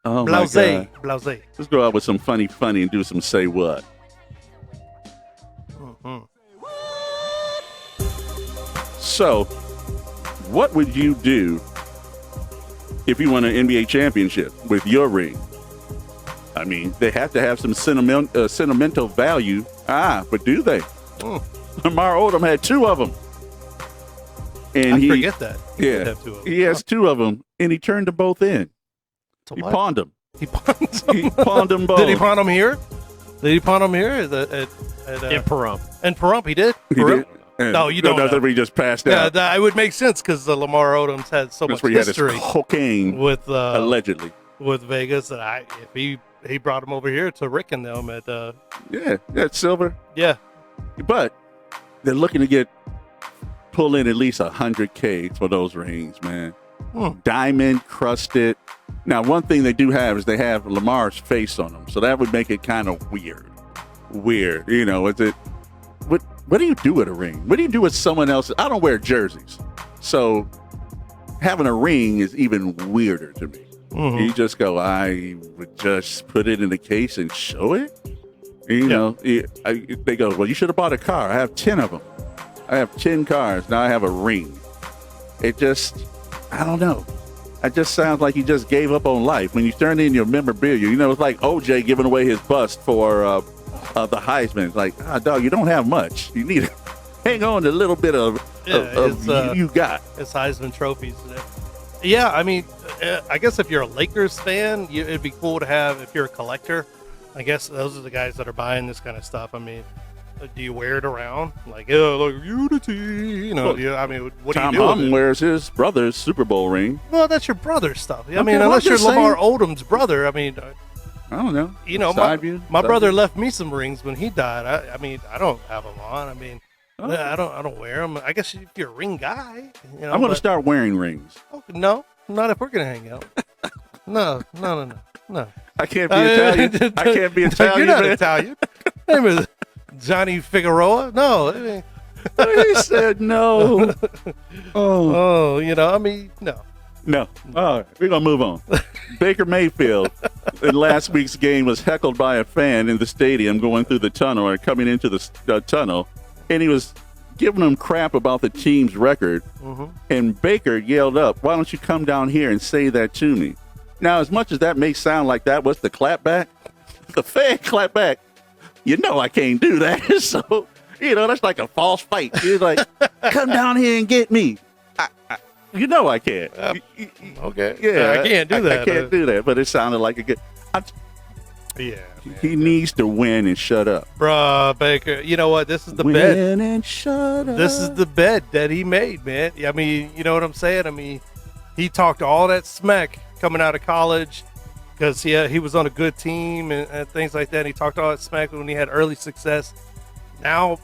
C: Oh,
D: Blouse.
C: my God.
D: Blouse.
C: Let's go out with some funny and do some say what.
D: Mm-hmm.
C: So, what would you do if you won an NBA championship with your ring? I mean, they have to have some sentimental value. But do they? Lamar Odom had 2 of them. And
D: I forget that. He did
C: Yeah,
D: have 2 of them.
C: he has 2 of them, and he turned them both in.
D: So
C: He
D: what?
C: pawned them.
D: He pawned them.
C: He pawned them both.
D: Did he pawn them here? Did he pawn them here? At
G: In Pahrump.
D: in Pahrump, he did?
C: He
D: Pahrump?
C: did.
D: No, you don't
C: That's
D: know.
C: what he just passed
D: Yeah,
C: out.
D: that would make sense because the Lamar Odom's had so
C: That's
D: much
C: where he had
D: history
C: his cocaine,
D: with
C: allegedly.
D: with Vegas that if he brought him over here to Rick and them at
C: Yeah, that's silver.
D: yeah.
C: But they're looking to pull in at least $100K for those rings, man. Diamond crusted. Now, one thing they do have is they have Lamar's face on them, so that would make it kind of weird. Is it? What do you do with a ring? What do you do with someone else's? I don't wear jerseys, so having a ring is even weirder to me. You just go, I would just put it in the case and show it. They go, well, you should have bought a car. I have 10 of them. I have 10 cars. Now I have a ring. It just, I don't know. It just sounds like you just gave up on life. When you turn in your memorabilia, it's like OJ giving away his bust for the Heisman. It's like, dog, you don't have much. You need to hang on to a little bit of you got.
D: It's Heisman trophies. Yeah, I mean, I guess if you're a Lakers fan, it'd be cool to have. If you're a collector, I guess those are the guys that are buying this kind of stuff. I mean, do you wear it around? Like, look, unity. I mean, what
C: Tom
D: do you do?
C: Hum wears his brother's Super Bowl ring.
D: Well, that's your brother's stuff. I
C: Okay,
D: mean,
C: well,
D: unless
C: I'm
D: you're
C: just
D: Lamar
C: saying.
D: Odom's brother. I mean,
C: I don't know.
D: my
C: Side
D: brother
C: view?
D: left me some rings when he died. I mean, I don't have them on. I mean, I don't wear them. I guess if you're a ring guy,
C: I'm going to start wearing rings.
D: No, not if we're gonna hang out. No.
C: I can't be Italian. I can't be Italian.
D: You're not
C: man.
D: Italian. Name is Johnny Figueroa. No.
C: He said no.
D: Oh, I mean, no.
C: No. All right, we're going to move on. Baker Mayfield in last week's game was heckled by a fan in the stadium going through the tunnel or coming into the tunnel, and he was giving them crap about the team's record. And Baker yelled up, "Why don't you come down here and say that to me?" Now, as much as that may sound like that was the clapback, the fan clapped back. I can't do that. So, that's like a false fight. He's like, come down here and get me. I can't.
D: Okay.
C: Yeah,
D: I can't do that.
C: I can't do that, but it sounded like a good.
D: Yeah.
C: He needs to win and shut up.
D: Bruh, Baker. You know what? This is the
C: Win
D: bed.
C: and shut up.
D: This is the bed that he made, man. I mean, you know what I'm saying? I mean, he talked all that smack coming out of college because he was on a good team and things like that. He talked all that smack when he had early success. Now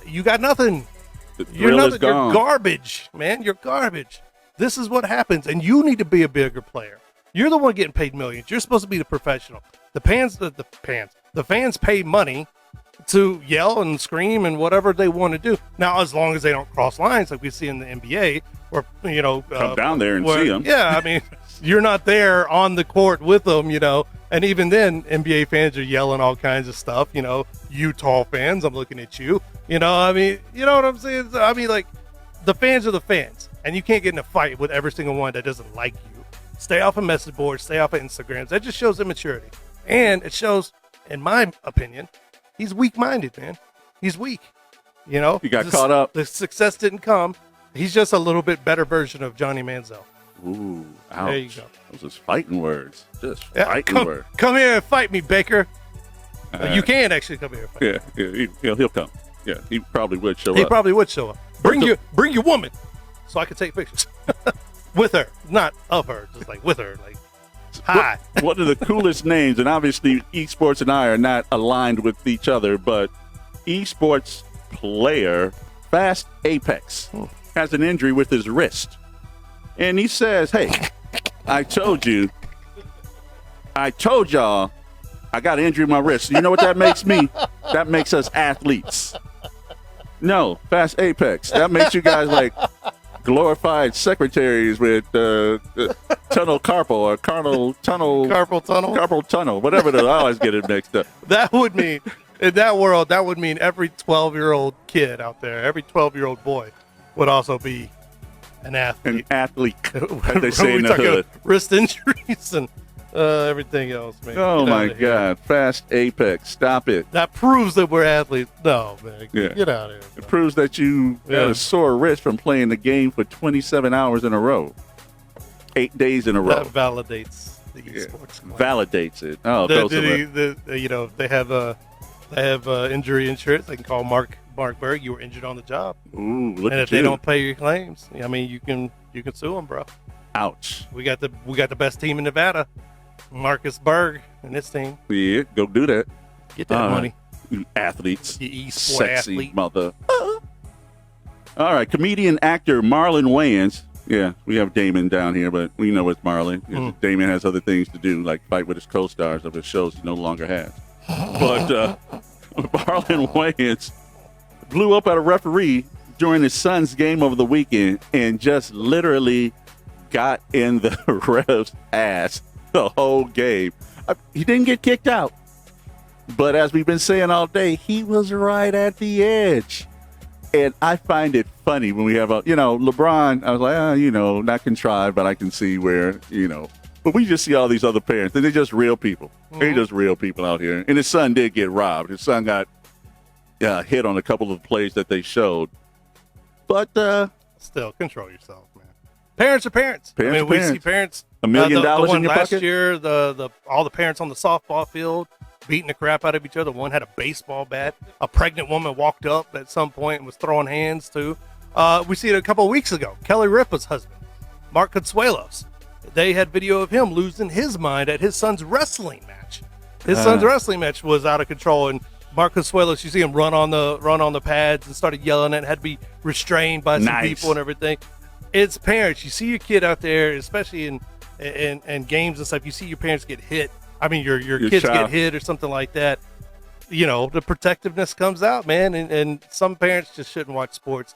D: you got nothing.
C: The
D: You're
C: thrill is
D: nothing. You're
C: gone.
D: garbage, man. You're garbage. This is what happens, and you need to be a bigger player. You're the one getting paid millions. You're supposed to be the professional. The fans pay money to yell and scream and whatever they want to do. Now, as long as they don't cross lines like we see in the NBA, or
C: Come down there and see 'em.
D: Yeah, I mean, you're not there on the court with them, And even then, NBA fans are yelling all kinds of stuff. Utah fans, I'm looking at you. I mean, you know what I'm saying? I mean, like, the fans are the fans, and you can't get in a fight with every single one that doesn't like you. Stay off of message boards, stay off of Instagrams. That just shows immaturity. And it shows, in my opinion, he's weak-minded, man. He's weak.
C: He got caught up.
D: The success didn't come. He's just a little bit better version of Johnny Manziel.
C: Ooh, ouch.
D: There you go.
C: Those are fighting words. Just
D: Yeah,
C: fighting words.
D: come here and fight me, Baker.
C: All
D: You
C: right.
D: can actually come here and fight.
C: Yeah, he'll come. Yeah, he probably would show
D: He
C: up.
D: probably would show up. Bring your woman, so I can take pictures. with her, not of her, just like with her, like hi.
C: One of the coolest names, and obviously esports and I are not aligned with each other, but esports player Fast Apex has an injury with his wrist. And he says, hey, I told y'all I got an injury in my wrist. You know what that makes me? That makes us athletes. No, Fast Apex. That makes you guys like glorified secretaries with tunnel carpal or carpal tunnel, whatever. I always get it mixed up.
D: That would mean, in that world, that would mean every 12-year-old kid out there, every 12-year-old boy would also be an athlete.
C: As they say in the hood.
D: Wrist injuries and everything else, man.
C: Oh, my God. Fast Apex. Stop it.
D: That proves that we're athletes. No, man.
C: Yeah.
D: Get out of here.
C: It proves that you had a sore wrist from playing the game for 27 hours in a row. 8 days in a row.
D: That validates the esports.
C: Validates it. Oh,
D: they have injury insurance. They can call Mark Berg. You were injured on the job.
C: Ooh, look
D: and
C: at
D: if they don't pay your claims, I mean, you can sue them, bro.
C: Ouch.
D: We got the best team in Nevada, Marcus Berg and his team.
C: Yeah, go do that.
D: Get that money.
C: You athletes.
D: You esports
C: Sexy
D: athlete.
C: mother. All right, comedian actor Marlon Wayans. Yeah, we have Damon down here, but we know it's Marlon. Damon has other things to do, like fight with his co-stars of his shows he no longer has. But Marlon Wayans blew up at a referee during his son's game over the weekend and just literally got in the ref's ass the whole game. He didn't get kicked out, but as we've been saying all day, he was right at the edge. And I find it funny when we have LeBron. I was like, not contrived, but I can see where, But we just see all these other parents, and they're just real people. They're just real people out here. And his son did get robbed. His son got hit on a couple of plays that they showed. But
D: still, control yourself, man. Parents are parents. We see parents.
C: $1 million in your
D: last
C: pocket?
D: year, all the parents on the softball field beating the crap out of each other. One had a baseball bat. A pregnant woman walked up at some point and was throwing hands too. We see it a couple of weeks ago. Kelly Ripa's husband, Mark Consuelos. They had video of him losing his mind at his son's wrestling match. His son's wrestling match was out of control, and Mark Consuelos, you see him run on the pads and started yelling and had to be restrained by some people and everything. It's parents. You see your kid out there, especially in games and stuff. You see your parents get hit. I mean, your kids get hit or something like that. The protectiveness comes out, man. And some parents just shouldn't watch sports.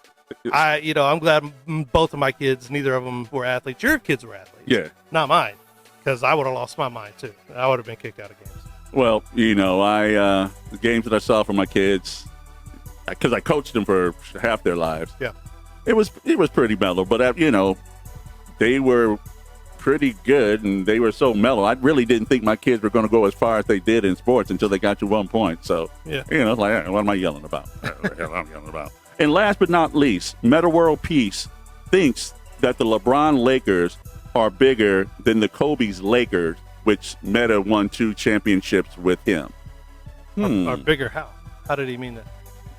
D: I'm glad both of my kids, neither of them were athletes. Your kids were athletes.
C: Yeah.
D: Not mine, because I would have lost my mind too. I would have been kicked out of games.
C: Well, the games that I saw from my kids, because I coached them for half their lives.
D: Yeah.
C: It was pretty mellow, but they were pretty good and they were so mellow. I really didn't think my kids were going to go as far as they did in sports until they got to 1 point. So, what am I yelling about? What the hell am I yelling about? And last but not least, Meta World Peace thinks that the LeBron Lakers are bigger than the Kobe's Lakers, which Meta won 2 championships with him.
D: Are bigger how? How did he mean that?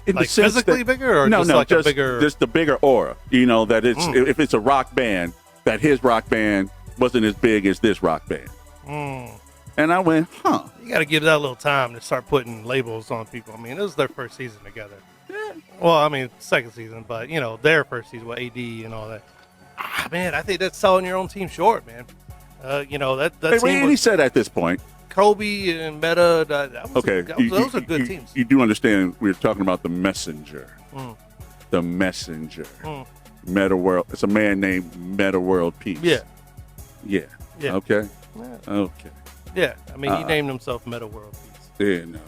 C: In
D: like
C: the sense
D: physically bigger, or
C: just
D: bigger?
C: Just the bigger aura. That it's if it's a rock band, that his rock band wasn't as big as this rock band. And I went,
D: You got to give that a little time to start putting labels on people. I mean, it was their first season together. Yeah. Well, I mean, second season, but their first season with AD and all that. Man, I think that's selling your own team short, man. That team
C: he said at this point.
D: Kobe and Meta. Those are good teams.
C: You do understand we're talking about the messenger. The messenger. Meta World. It's a man named Meta World Peace.
D: Yeah.
C: Yeah. Okay. Yeah. Okay.
D: Yeah. I mean, he named himself Meta World Peace.
C: Yeah. No.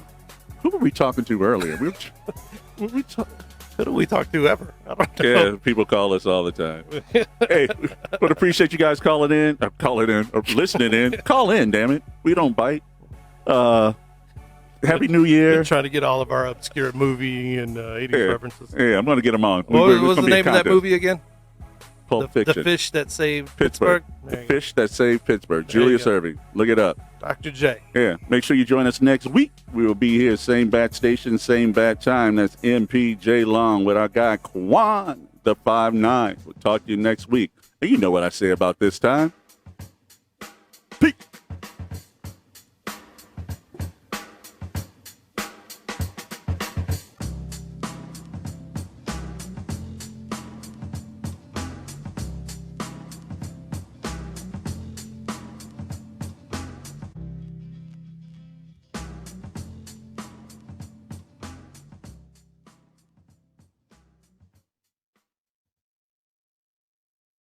C: Who were we talking to earlier? Who
D: do we talk to ever? I don't know.
C: Yeah, people call us all the time. Hey, but appreciate you guys calling in, or listening in. Call in, damn it. We don't bite. Happy New Year.
D: We're trying to get all of our obscure movie and 80s references.
C: Yeah, I'm going to get them on.
D: What was the name of that movie again?
C: Pulp Fiction.
D: The Fish That Saved Pittsburgh.
C: The Fish That Saved Pittsburgh. Julius Erving. Look it up.
D: Dr. J.
C: Yeah. Make sure you join us next week. We will be here, same bat station, same bat time. That's MPJ Long with our guy Quan, the 5'9". We'll talk to you next week. You know what I say about this time.